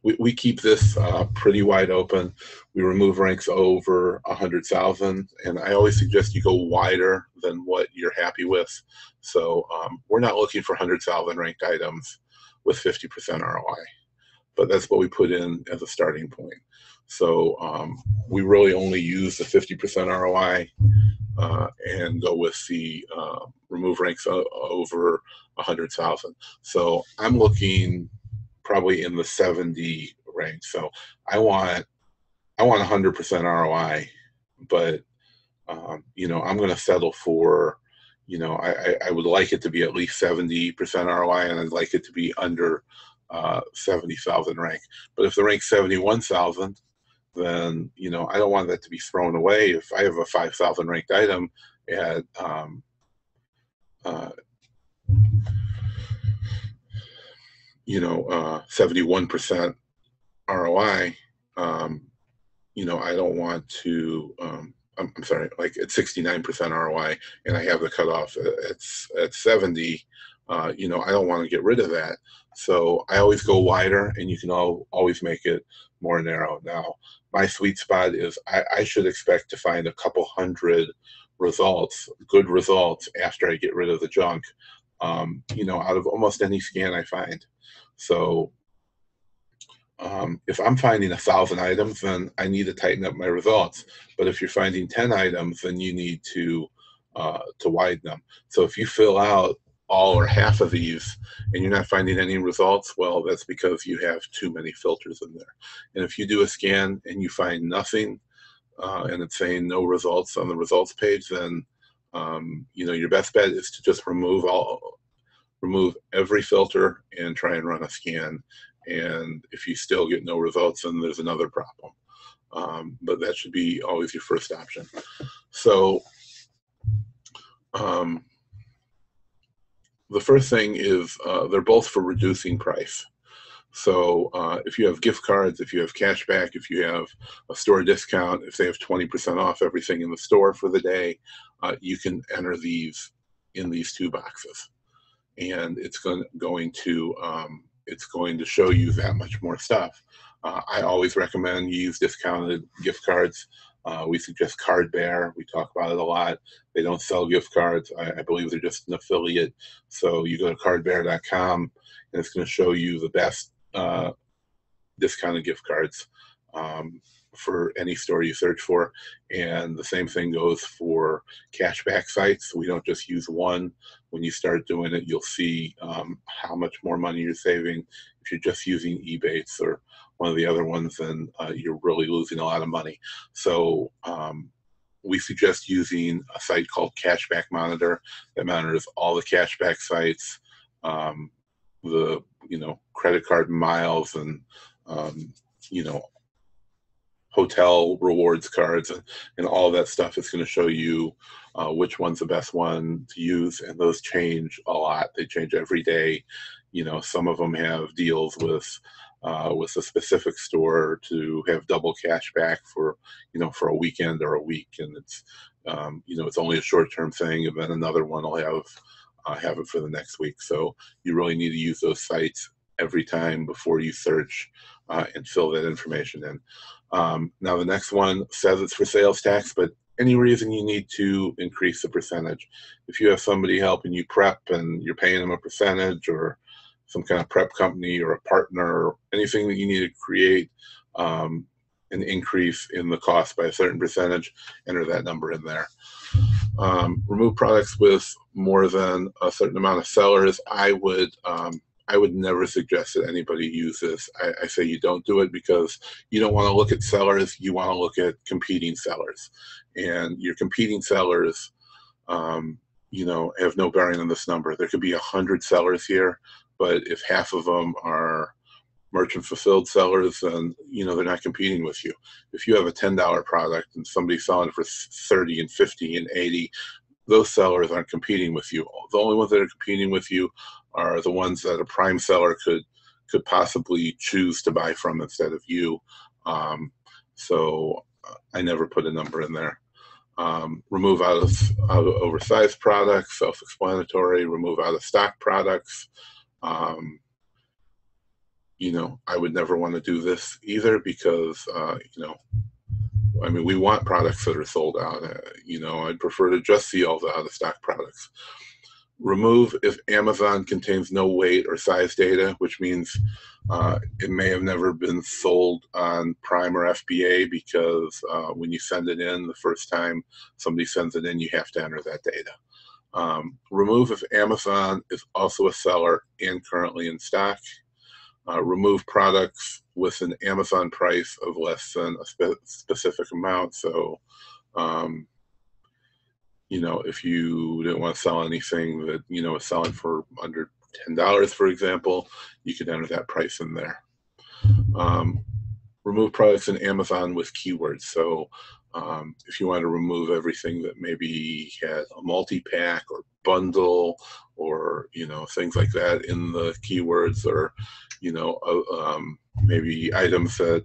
we keep this pretty wide open. We remove ranks over 100,000, and I always suggest you go wider than what you're happy with. So we're not looking for 100,000 ranked items with 50% ROI, but that's what we put in as a starting point. So we really only use the 50% ROI and go with the remove ranks over 100,000. So I'm looking probably in the 70 range. So I want 100% ROI, but I'm going to settle for, I would like it to be at least 70% ROI, and I'd like it to be under 70,000 rank. But if the rank's 71,000, then I don't want that to be thrown away. If I have a 5,000 ranked item at 71% ROI, I don't want to. I'm sorry, like at 69% ROI, and I have the cutoff at 70. I don't want to get rid of that. So I always go wider, and you can always make it more narrow. Now, my sweet spot is I should expect to find a couple hundred results, good results, after I get rid of the junk, out of almost any scan I find. So if I'm finding 1,000 items, then I need to tighten up my results. But if you're finding 10 items, then you need to widen them. So if you fill out all or half of these and you're not finding any results, well, that's because you have too many filters in there. And if you do a scan and you find nothing, and it's saying no results on the results page, then your best bet is to just remove every filter and try and run a scan. And if you still get no results, then there's another problem. But that should be always your first option. So the first thing is they're both for reducing price. So if you have gift cards, if you have cash back, if you have a store discount, if they have 20% off everything in the store for the day, you can enter these in these two boxes. And it's going to show you that much more stuff. I always recommend you use discounted gift cards. We suggest Card Bear. We talk about it a lot. They don't sell gift cards. I believe they're just an affiliate. So you go to cardbear.com, and it's going to show you the best discounted gift cards for any store you search for. And the same thing goes for cashback sites. We don't just use one. When you start doing it, you'll see how much more money you're saving. If you're just using Ebates or one of the other ones, then you're really losing a lot of money. So we suggest using a site called Cashback Monitor that monitors all the cashback sites, the credit card miles, and hotel rewards cards, and all that stuff. Is going to show you which one's the best one to use, and those change a lot. They change every day. Some of them have deals with a specific store to have double cash back for for a weekend or a week, and it's it's only a short-term thing, and then another one will have it for the next week. So you really need to use those sites every time before you search and fill that information in. Now the next one says it's for sales tax, but any reason you need to increase the percentage. If you have somebody helping you prep and you're paying them a percentage, or some kind of prep company or a partner, or anything that you need to create an increase in the cost by a certain percentage, enter that number in there. Remove products with more than a certain amount of sellers. I would never suggest that anybody use this. I say you don't do it, because you don't want to look at sellers, you want to look at competing sellers. And your competing sellers, you know, have no bearing on this number. There could be 100 sellers here, but if half of them are merchant fulfilled sellers, then, you know, they're not competing with you. If you have a $10 product and somebody's selling it for 30 and 50 and 80, those sellers aren't competing with you. The only ones that are competing with you are the ones that a prime seller could possibly choose to buy from instead of you. So I never put a number in there. Remove out of oversized products, self-explanatory. Remove out of stock products. You know, I would never want to do this either, because you know, I mean, we want products that are sold out. You know, I'd prefer to just see all the out-of-stock products. Remove if Amazon contains no weight or size data, which means it may have never been sold on Prime or FBA, because when you send it in the first time somebody sends it in, you have to enter that data. Remove if Amazon is also a seller and currently in stock. Remove products with an Amazon price of less than a specific amount. So, you know, if you didn't want to sell anything that, you know, is selling for under $10, for example, you could enter that price in there. Remove products in Amazon with keywords. So if you want to remove everything that maybe had a multi-pack or bundle, or, you know, things like that in the keywords, or, you know, maybe items that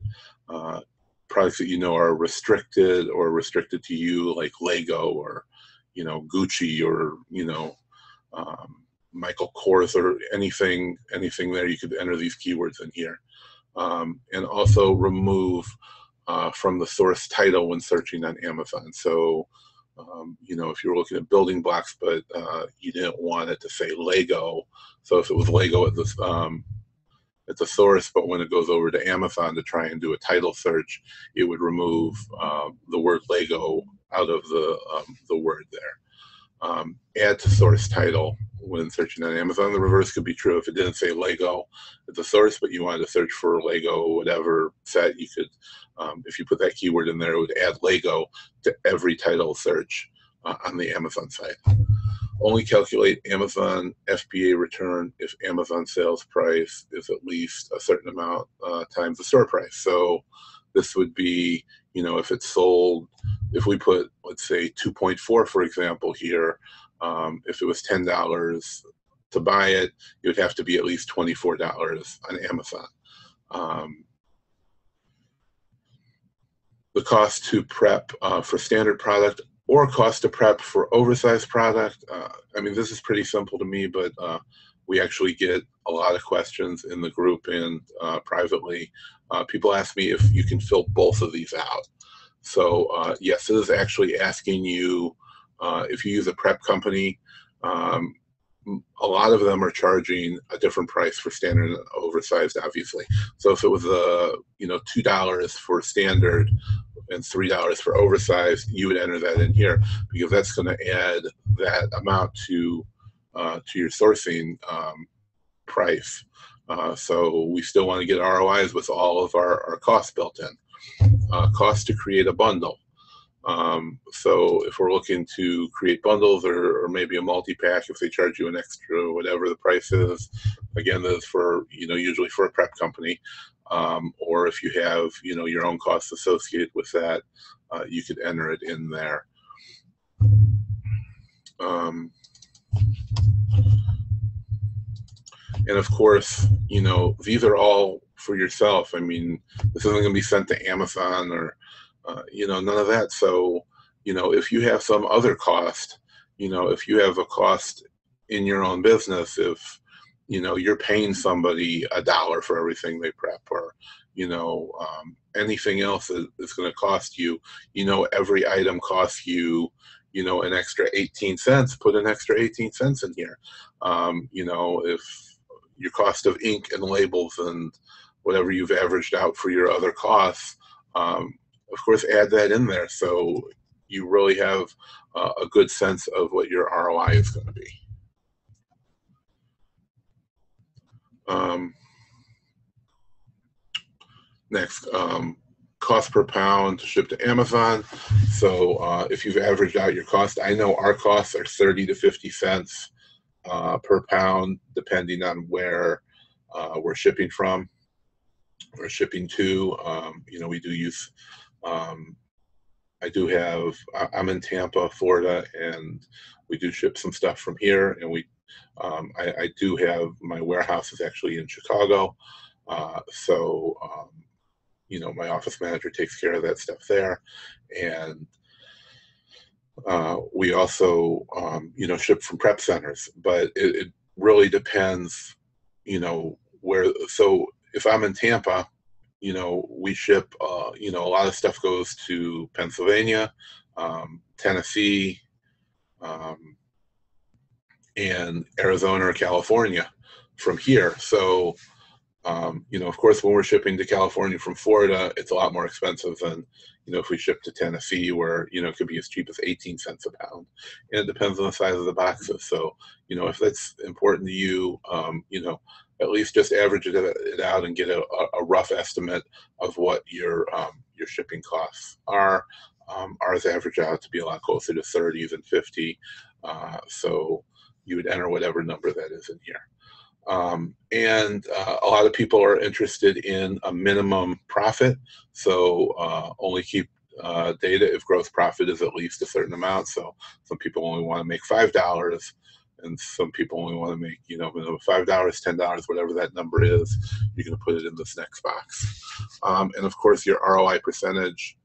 products that, you know, are restricted or restricted to you, like Lego, or, you know, Gucci, or, you know, Michael Kors, or anything there, you could enter these keywords in here. And also remove from the source title when searching on Amazon. So, you know, if you were looking at building blocks, but you didn't want it to say Lego, so if it was Lego at the source, but when it goes over to Amazon to try and do a title search, it would remove the word Lego out of the word there. Add to source title when searching on Amazon. The reverse could be true. If it didn't say Lego at the source, but you wanted to search for Lego whatever set, you could, if you put that keyword in there, it would add Lego to every title search on the Amazon site. Only calculate Amazon FBA return if Amazon sales price is at least a certain amount times the store price. So this would be, you know, if it's sold, if we put, let's say 2.4, for example, here, if it was $10 to buy it, it would have to be at least $24 on Amazon. The cost to prep for standard product, or cost to prep for oversized product. I mean, this is pretty simple to me, but we actually get a lot of questions in the group and privately. People ask me if you can fill both of these out. So yes, it is actually asking you, if you use a prep company, a lot of them are charging a different price for standard and oversized, obviously. So if it was you know, $2 for standard and $3 for oversized, you would enter that in here, because that's going to add that amount to your sourcing price. So we still want to get ROIs with all of our costs built in. Cost to create a bundle. So if we're looking to create bundles, or maybe a multi-pack, if they charge you an extra, whatever the price is, again, that's for, you know, usually for a prep company, or if you have, you know, your own costs associated with that, you could enter it in there. And of course, you know, these are all for yourself. I mean, this isn't going to be sent to Amazon or, you know, none of that. So, you know, if you have some other cost, you know, if you have a cost in your own business, if, you know, you're paying somebody $1 for everything they prep, or, anything else is going to cost you. Every item costs you, an extra 18 cents. Put an extra 18 cents in here. If your cost of ink and labels and whatever you've averaged out for your other costs, of course, add that in there so you really have a good sense of what your ROI is going to be. Next, cost per pound shipped to Amazon. So if you've averaged out your cost, I know our costs are 30 to 50 cents per pound, depending on where we're shipping from or shipping to. We do use, I'm in Tampa, Florida, and we do ship some stuff from here. And I do have, my warehouse is actually in Chicago. My office manager takes care of that stuff there. And we also, ship from prep centers, but it really depends, where. So if I'm in Tampa, we ship, a lot of stuff goes to Pennsylvania, Tennessee, and Arizona or California from here. So, of course, when we're shipping to California from Florida, it's a lot more expensive than, if we ship to Tennessee, where, it could be as cheap as 18 cents a pound. And it depends on the size of the boxes. So, if that's important to you, at least just average it out and get a rough estimate of what your shipping costs are. Ours average out to be a lot closer to 30 than 50. So you would enter whatever number that is in here. And a lot of people are interested in a minimum profit. So only keep data if gross profit is at least a certain amount. So some people only want to make $5, and some people only want to make, $5, $10, whatever that number is. You're going to put it in this next box. And of course, your ROI percentage,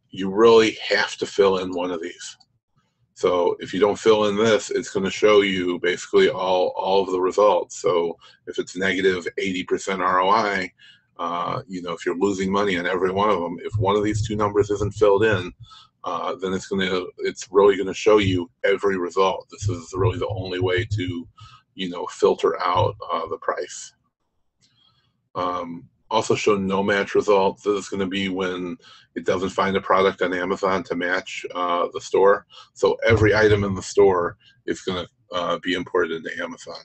you really have to fill in one of these. So if you don't fill in this, it's going to show you basically all of the results. So if it's negative 80% ROI, if you're losing money on every one of them, if one of these two numbers isn't filled in, then it's really going to show you every result. This is really the only way to, filter out the price. Also show no match results. This is going to be when it doesn't find a product on Amazon to match the store. So every item in the store is going to be imported into Amazon.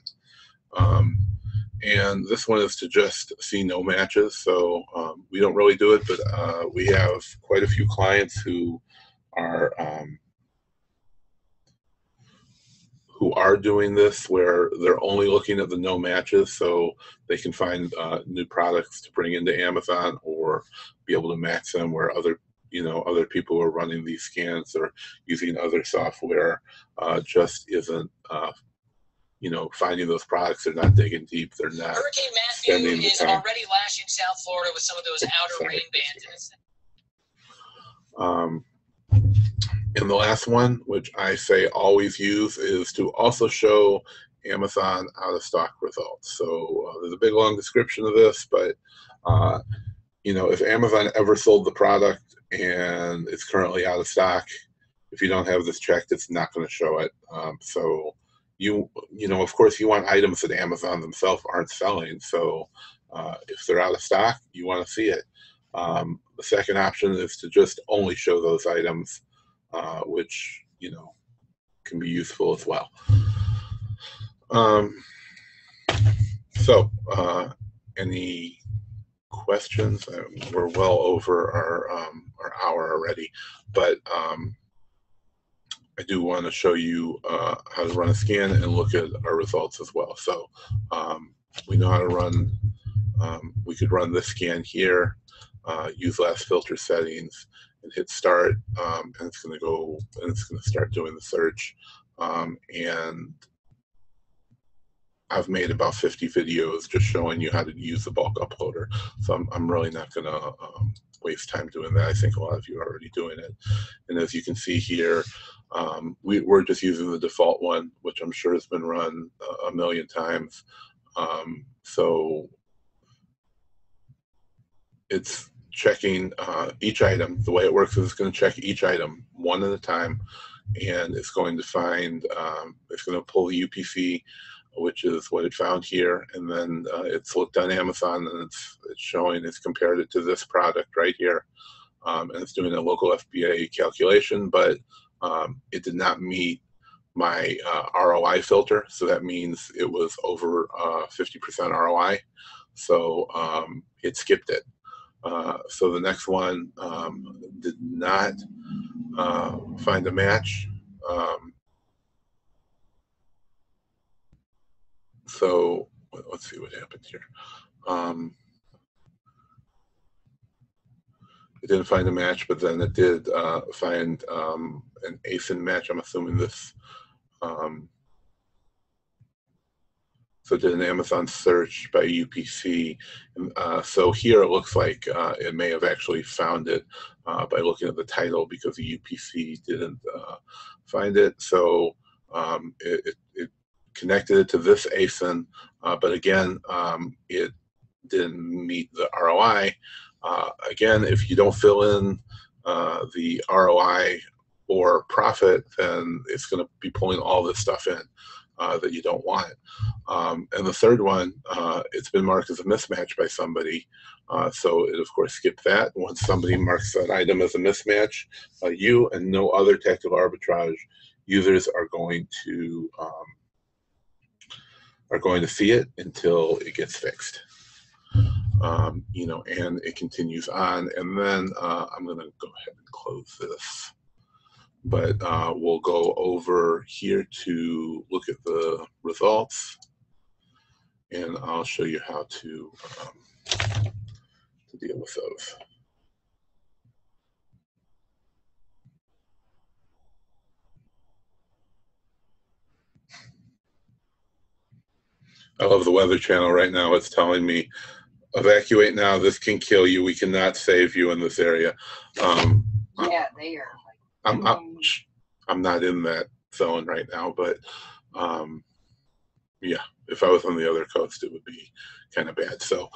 And this one is to just see no matches. So we don't really do it, but we have quite a few clients who are doing this, where they're only looking at the no matches, so they can find new products to bring into Amazon or be able to match them where other people are running these scans or using other software just isn't finding those products. They're not digging deep. They're not. Hurricane Matthew is already lashing South Florida with some of those outer rain bands. And the last one, which I say always use, is to also show Amazon out of stock results. So there's a big long description of this, but if Amazon ever sold the product and it's currently out of stock, if you don't have this checked, it's not going to show it. So of course, you want items that Amazon themselves aren't selling. So if they're out of stock, you want to see it. The second option is to just only show those items, which can be useful as well. Any questions? We're well over our hour already, but I do want to show you how to run a scan and look at our results as well. So we know how to run. We could run this scan here, use last filter settings, and hit start, and it's going to go and it's going to start doing the search. And I've made about 50 videos just showing you how to use the bulk uploader. So I'm really not going to waste time doing that. I think a lot of you are already doing it. And as you can see here, we're just using the default one, which I'm sure has been run a million times. So it's checking each item. The way it works is it's going to check each item one at a time, and it's going to find, it's going to pull the UPC, which is what it found here, and then it's looked on Amazon, and it's showing, it's compared it to this product right here, and it's doing a local FBA calculation, but it did not meet my ROI filter, so that means it was over 50% ROI, so it skipped it. So the next one did not find a match. So let's see what happened here. It didn't find a match, but then it did find an ASIN match. I'm assuming this. So it did an Amazon search by UPC. So here it looks like it may have actually found it by looking at the title, because the UPC didn't find it. So it connected it to this ASIN, but again, it didn't meet the ROI. Again, if you don't fill in the ROI or profit, then it's going to be pulling all this stuff in that you don't want. And the third one, it's been marked as a mismatch by somebody, so it of course skipped that. Once somebody marks that item as a mismatch, you and no other tactical arbitrage users are going to see it until it gets fixed. You know, and it continues on, and then I'm going to go ahead and close this. But we'll go over here to look at the results, and I'll show you how to deal with those. I love the Weather Channel right now. It's telling me, evacuate now, this can kill you, we cannot save you in this area. Yeah, they are. I'm not in that zone right now, but yeah, if I was on the other coast, it would be kind of bad. So,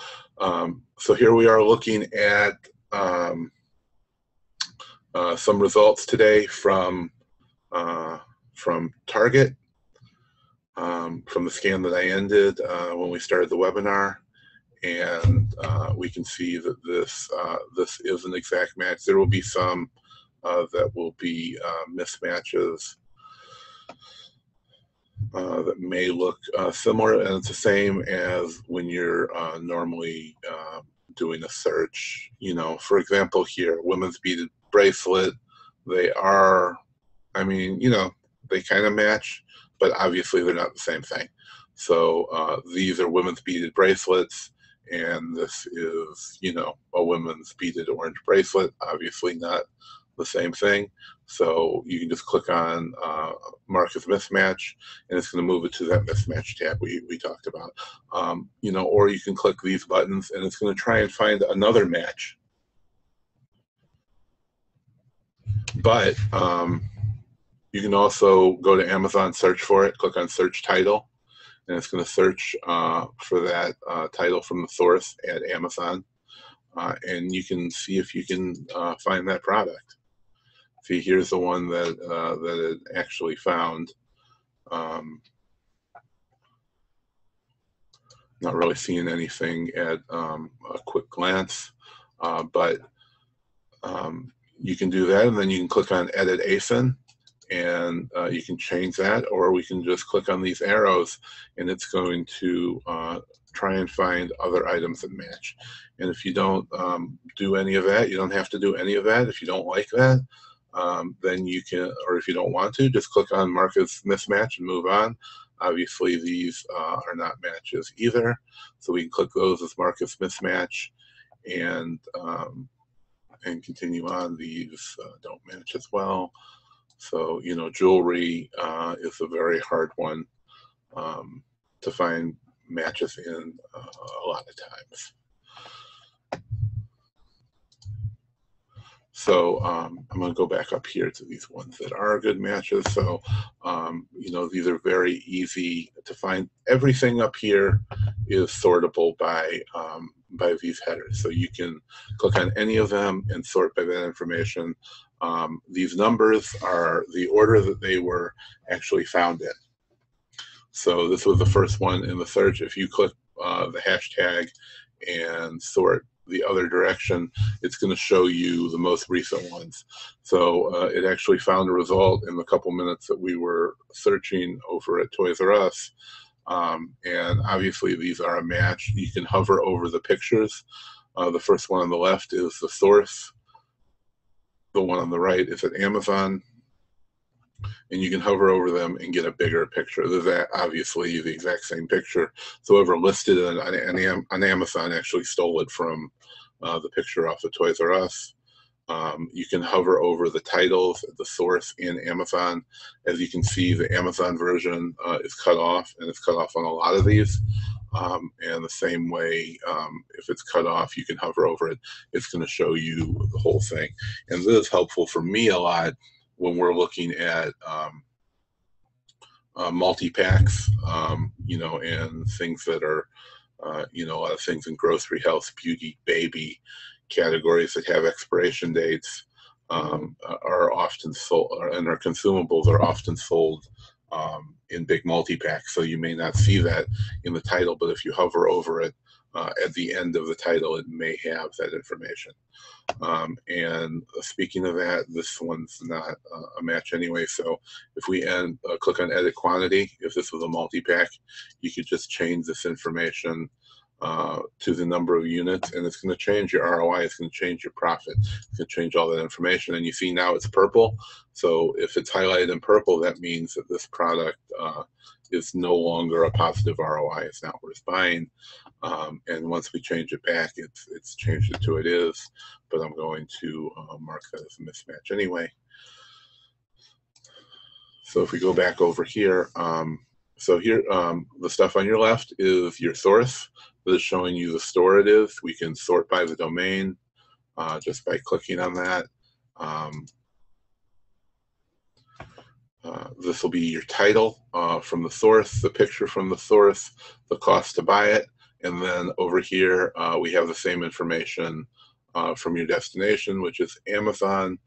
so here we are looking at some results today from Target, from the scan that I ended when we started the webinar. And we can see that this is an exact match. There will be some that will be mismatches that may look similar, and it's the same as when you're normally doing a search. You know, for example, here, women's beaded bracelet, they are, I mean, you know, they kind of match, but obviously they're not the same thing. So these are women's beaded bracelets, and this is, you know, a women's beaded orange bracelet, obviously not the same thing. So you can just click on mark as mismatch, and it's going to move it to that mismatch tab we talked about. You know, or you can click these buttons, and it's going to try and find another match. But you can also go to Amazon, search for it, click on search title, and it's going to search for that title from the source at Amazon, and you can see if you can find that product. See, here's the one that that it actually found. Not really seeing anything at a quick glance, but you can do that, and then you can click on Edit ASIN, and you can change that, or we can just click on these arrows, and it's going to try and find other items that match. And if you don't do any of that, you don't have to do any of that. If you don't like that, then you can, or if you don't want to, just click on mark as mismatch and move on. Obviously, these are not matches either, so we can click those as mark as mismatch, and continue on. These don't match as well. So, you know, jewelry is a very hard one to find matches in a lot of times. So I'm going to go back up here to these ones that are good matches. So, you know, these are very easy to find. Everything up here is sortable by these headers. So you can click on any of them and sort by that information. These numbers are the order that they were actually found in. So this was the first one in the search. If you click the hashtag and sort the other direction, it's going to show you the most recent ones. So it actually found a result in the couple minutes that we were searching over at Toys R Us. And obviously these are a match. You can hover over the pictures. The first one on the left is the source. The one on the right is at Amazon. And you can hover over them and get a bigger picture. There's obviously the exact same picture. So whoever listed it on Amazon actually stole it from the picture off of Toys R Us. You can hover over the titles, the source in Amazon. As you can see, the Amazon version is cut off, and it's cut off on a lot of these. And the same way, if it's cut off, you can hover over it. It's going to show you the whole thing. And this is helpful for me a lot when we're looking at multi-packs, and things that are, a lot of things in grocery, health, beauty, baby categories that have expiration dates are often sold, and our consumables are often sold in big multi-packs. So you may not see that in the title, but if you hover over it at the end of the title, it may have that information. And speaking of that, this one's not a match anyway. So if we click on edit quantity, if this was a multi-pack, you could just change this information to the number of units, and it's going to change your ROI. It's going to change your profit. It's going to change all that information. And you see now it's purple. So if it's highlighted in purple, that means that this product is no longer a positive ROI. It's not worth buying. And once we change it back, it's changed it to it is. But I'm going to mark that as a mismatch anyway. So if we go back over here, so here, the stuff on your left is your source. This is showing you the store it is. We can sort by the domain just by clicking on that. This will be your title from the source, the picture from the source, the cost to buy it, and then over here we have the same information from your destination, which is Amazon,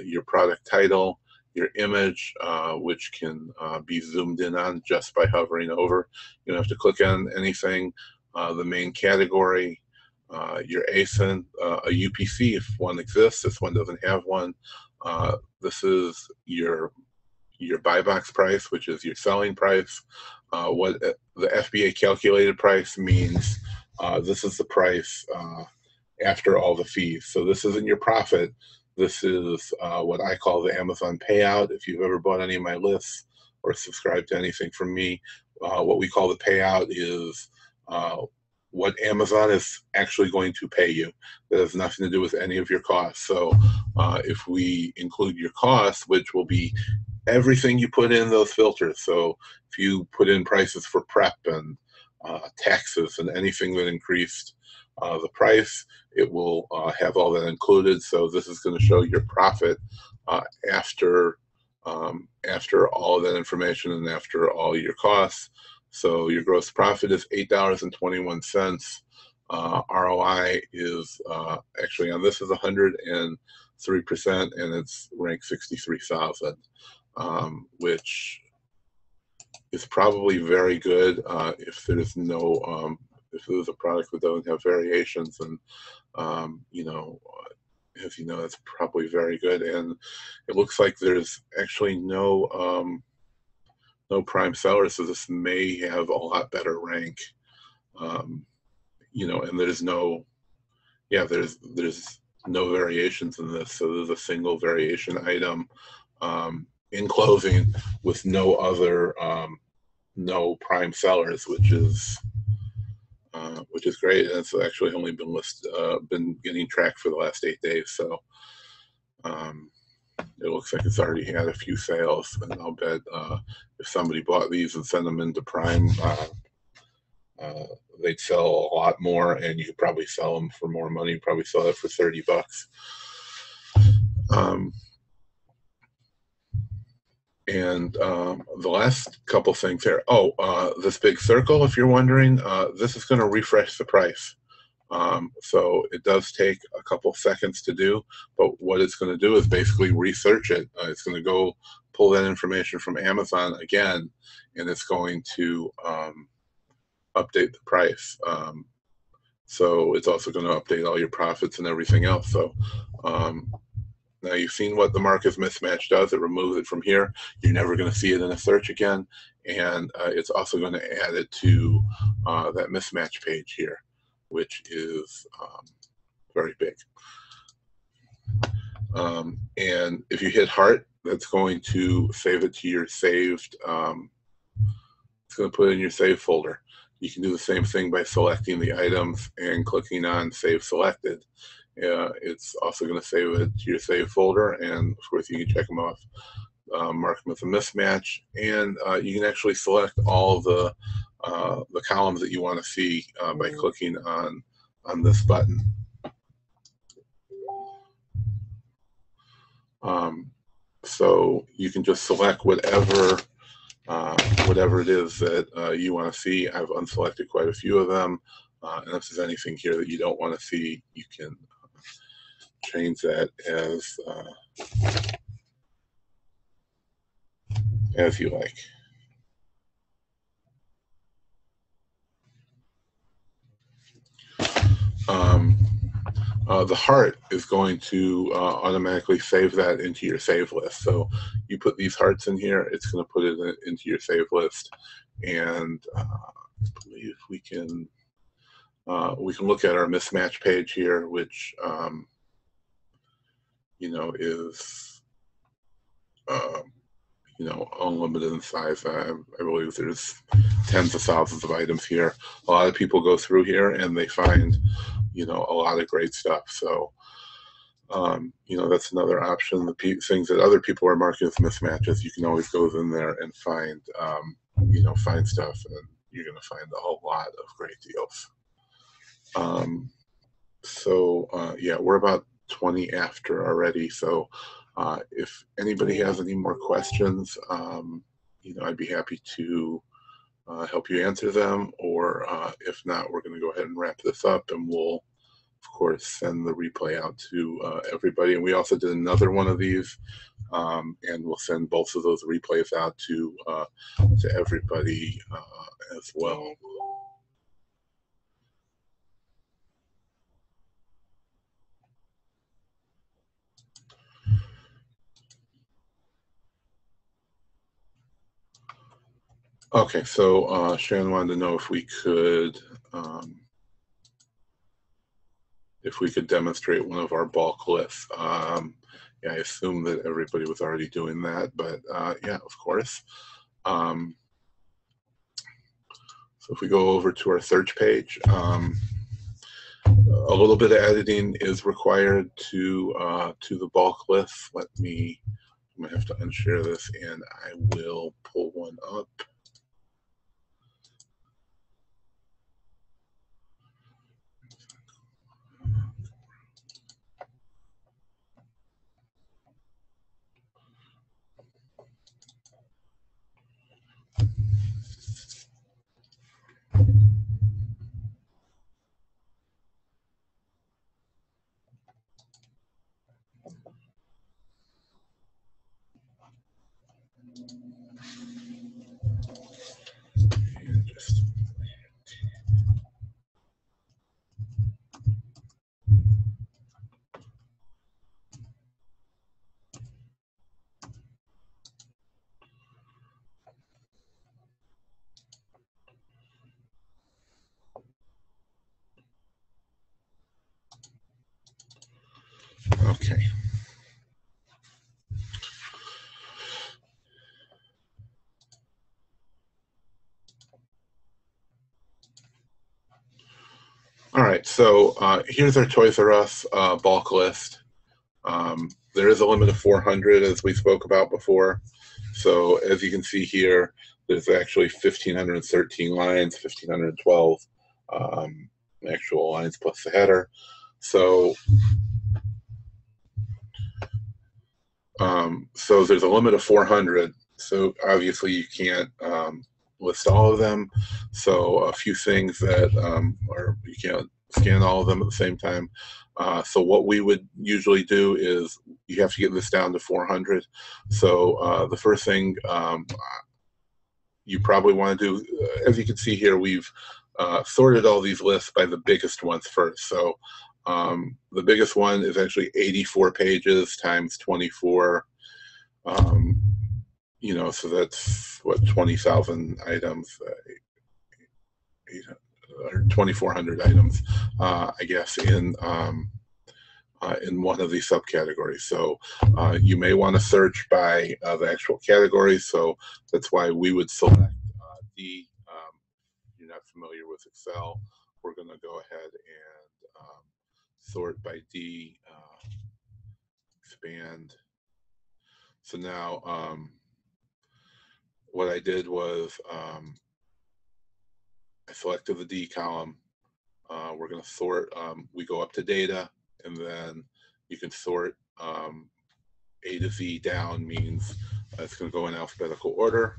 your product title, your image, which can be zoomed in on just by hovering over. You don't have to click on anything. The main category, your ASIN, a UPC if one exists. This one doesn't have one. This is your buy box price, which is your selling price. What the FBA calculated price means, this is the price after all the fees. So this isn't your profit. This is what I call the Amazon payout. If you've ever bought any of my lists or subscribed to anything from me, what we call the payout is what Amazon is actually going to pay you. That has nothing to do with any of your costs. So if we include your costs, which will be everything you put in those filters. So if you put in prices for prep and taxes and anything that increased the price, it will have all that included. So this is going to show your profit after all of that information and after all your costs. So your gross profit is $8.21. ROI is actually on this is 103%, and it's ranked 63,000, which is probably very good if there's no if there's a product that doesn't have variations, and as you know, it's probably very good. And it looks like there's actually no prime sellers, so this may have a lot better rank. And there's no variations in this, so there's a single variation item in clothing with no other no prime sellers, which is great. And it's actually only been been getting tracked for the last 8 days. So it looks like it's already had a few sales, and I'll bet if somebody bought these and sent them into Prime, they'd sell a lot more, and you could probably sell them for more money. You'd probably sell it for $30. And the last couple things there. Oh, this big circle, if you're wondering, this is going to refresh the price. So it does take a couple seconds to do, but what it's going to do is basically research it. It's going to go pull that information from Amazon again, and it's going to update the price. So it's also going to update all your profits and everything else. So now you've seen what the market mismatch does. It removes it from here. You're never going to see it in a search again. And it's also going to add it to that mismatch page here, which is very big. And if you hit heart, that's going to save it to your saved, it's going to put it in your save folder. You can do the same thing by selecting the items and clicking on Save Selected. It's also going to save it to your save folder, and of course you can check them off, mark them as a mismatch, and you can actually select all the columns that you want to see by clicking on this button. So you can just select whatever it is that you want to see. I've unselected quite a few of them, and if there's anything here that you don't want to see, you can change that as you like. The heart is going to automatically save that into your save list. So you put these hearts in here, it's going to put it into your save list. And I believe we can look at our mismatch page here, which you know, is you know, unlimited in size. I believe there's tens of thousands of items here. A lot of people go through here and they find, you know, a lot of great stuff. So, you know, that's another option. The things that other people are marking as mismatches, you can always go in there and find, you know, find stuff, and you're going to find a whole lot of great deals. Yeah, we're about 20 after already. So if anybody has any more questions, you know, I'd be happy to help you answer them, or if not, we're going to go ahead and wrap this up, and we'll, of course, send the replay out to everybody. And we also did another one of these, and we'll send both of those replays out to everybody as well. Okay, so Sharon wanted to know if we could demonstrate one of our bulk lists. Yeah, I assume that everybody was already doing that, but yeah, of course. So if we go over to our search page, a little bit of editing is required to the bulk list. I'm gonna have to unshare this, and I will pull one up. Okay. All right, so here's our Toys R Us bulk list. There is a limit of 400, as we spoke about before. So as you can see here, there's actually 1,513 lines, 1,512 actual lines plus the header. So so there's a limit of 400. So obviously you can't list all of them. So a few things that are, you can't scan all of them at the same time. So what we would usually do is you have to get this down to 400. So the first thing you probably want to do, as you can see here, we've sorted all these lists by the biggest ones first. So the biggest one is actually 84 pages times 24. You know, so that's what, 20,000 items, or 2,400 items, I guess, in one of these subcategories. So you may want to search by the actual categories. So that's why we would select D. If you're not familiar with Excel, we're going to go ahead and sort by D, expand. So now what I did was I selected the D column. We're going to sort, we go up to data, and then you can sort A to Z down, means it's going to go in alphabetical order.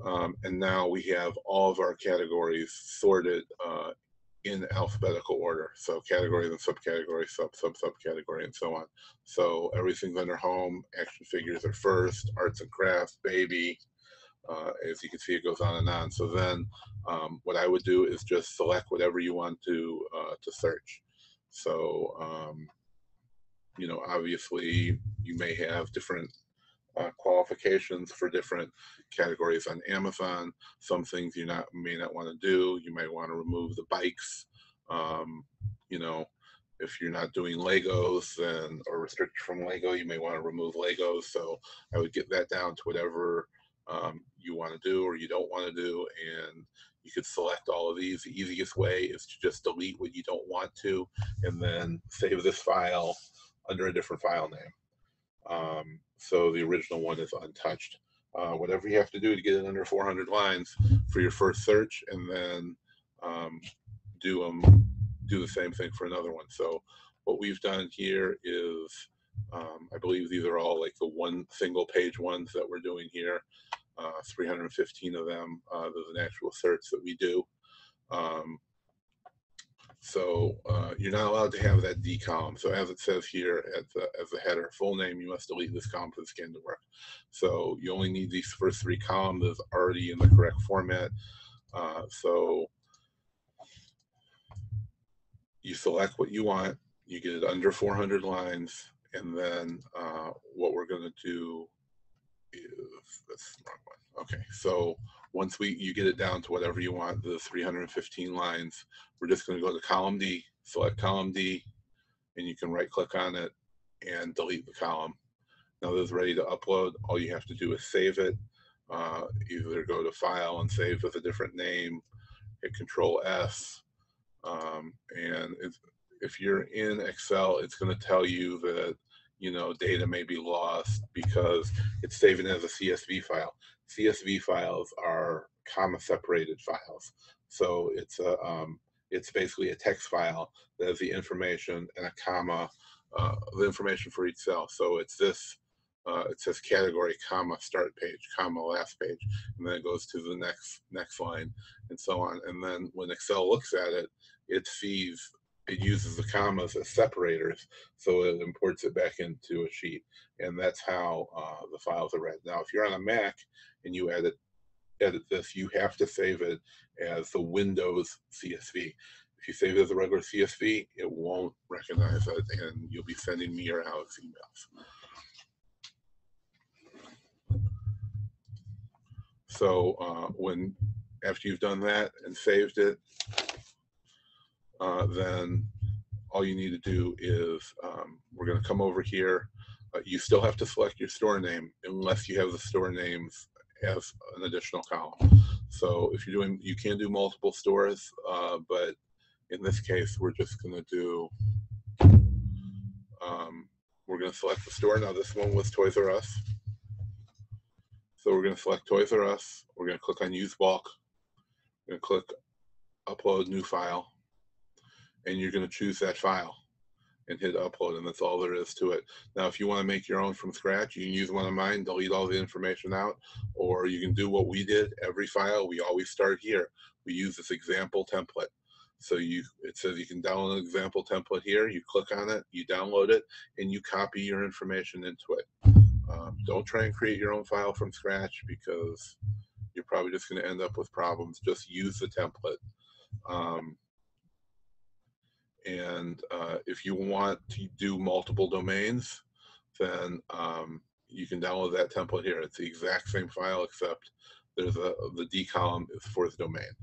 And now we have all of our categories sorted in alphabetical order. So categories and subcategories, subcategory, and so on. So everything's under home. Action figures are first. Arts and crafts, baby. As you can see, it goes on and on. So then what I would do is just select whatever you want to search. So, you know, obviously you may have different qualifications for different categories on Amazon. Some things you may not want to do. You might want to remove the bikes. You know, if you're not doing Legos, then, or restricted from Lego, you may want to remove Legos. So I would get that down to whatever you want to do or you don't want to do, and you could select all of these. The easiest way is to just delete what you don't want to, and then save this file under a different file name. So the original one is untouched. Whatever you have to do to get it under 400 lines for your first search, and then do the same thing for another one. So what we've done here is, I believe these are all like the one single page ones that we're doing here. 315 of them. There's an actual search that we do. So you're not allowed to have that D column. So as it says here as the header, full name, you must delete this column for the scan to work. So you only need these first three columns that's already in the correct format. So you select what you want, you get it under 400 lines, and then what we're going to do is, that's the wrong one. Okay, so once you get it down to whatever you want, the 315 lines, we're just going to go to column D, select column D, and you can right click on it and delete the column. Now this is ready to upload. All you have to do is save it. Either go to file and save with a different name, hit Control S, and if you're in Excel, it's going to tell you that, you know, data may be lost because it's saving as a CSV file. CSV files are comma separated files. So it's basically a text file that has the information and a comma, the information for each cell. So it's this, it says category, comma, start page, comma, last page, and then it goes to the next line, and so on. And then when Excel looks at it, it uses the commas as separators, so it imports it back into a sheet, and that's how the files are read. Now, if you're on a Mac and you edit this, you have to save it as the Windows CSV. If you save it as a regular CSV, it won't recognize it, and you'll be sending me or Alex emails. So after you've done that and saved it, then all you need to do is, we're going to come over here. You still have to select your store name unless you have the store names as an additional column. So if you're doing, you can do multiple stores, but in this case, we're just going to do, we're going to select the store. Now this one was Toys R Us. So we're going to select Toys R Us. We're going to click on Use Bulk. We're going to click Upload New File. And you're going to choose that file. and hit upload, and that's all there is to it. Now, if you want to make your own from scratch, you can use one of mine, delete all the information out, or you can do what we did. Every file, we always start here. We use this example template. So it says you can download an example template here. You click on it, you download it, and you copy your information into it. Don't try and create your own file from scratch, because you're probably just going to end up with problems. Just use the template. If you want to do multiple domains, then you can download that template here. It's the exact same file, except there's the D column is for the domain.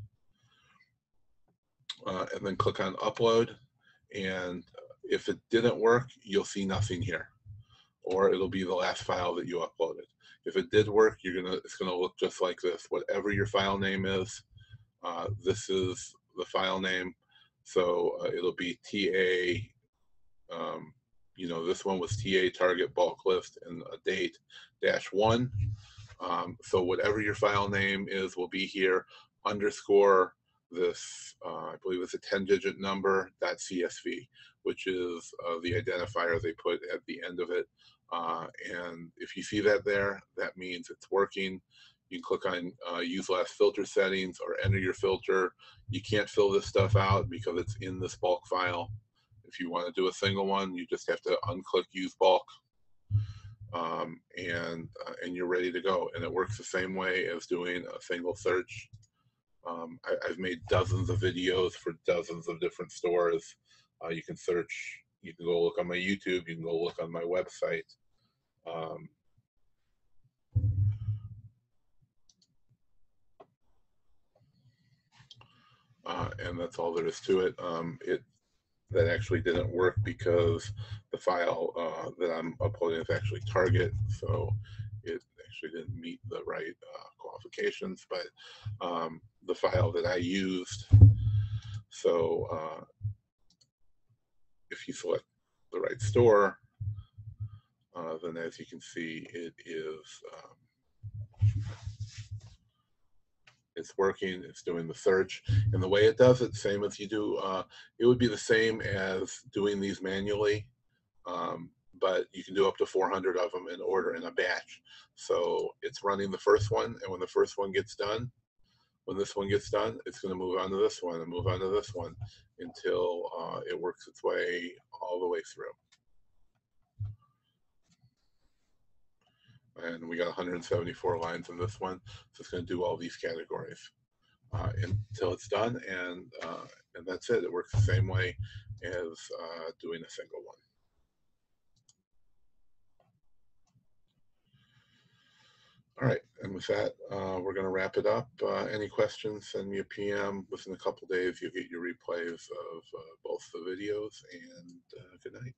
And then click on upload, and if it didn't work, you'll see nothing here, or it'll be the last file that you uploaded. If it did work, it's gonna look just like this. Whatever your file name is, this is the file name. So it'll be TA, this one was TA target bulk list and a date -1. So whatever your file name is will be here, underscore this, I believe it's a 10-digit number, .csv, which is the identifier they put at the end of it. And if you see that there, that means it's working. You can click on use last filter settings or enter your filter. You can't fill this stuff out because it's in this bulk file. If you want to do a single one, you just have to unclick use bulk, and you're ready to go. And it works the same way as doing a single search. I've made dozens of videos for dozens of different stores. You can search, you can go look on my YouTube, you can go look on my website. And that's all there is to it. That actually didn't work because the file that I'm uploading is actually Target, so it actually didn't meet the right qualifications. But the file that I used, so if you select the right store, then as you can see, it is it's working, it's doing the search. And the way it does it, same as you do, it would be the same as doing these manually, but you can do up to 400 of them in order in a batch. So it's running the first one, and when the first one gets done, when this one gets done, it's going to move on to this one and move on to this one until it works its way all the way through. And we got 174 lines in this one, so it's going to do all these categories until it's done, and that's it. It works the same way as doing a single one. All right, and with that, we're going to wrap it up. Any questions, send me a PM. Within a couple days, you'll get your replays of both the videos, and good night.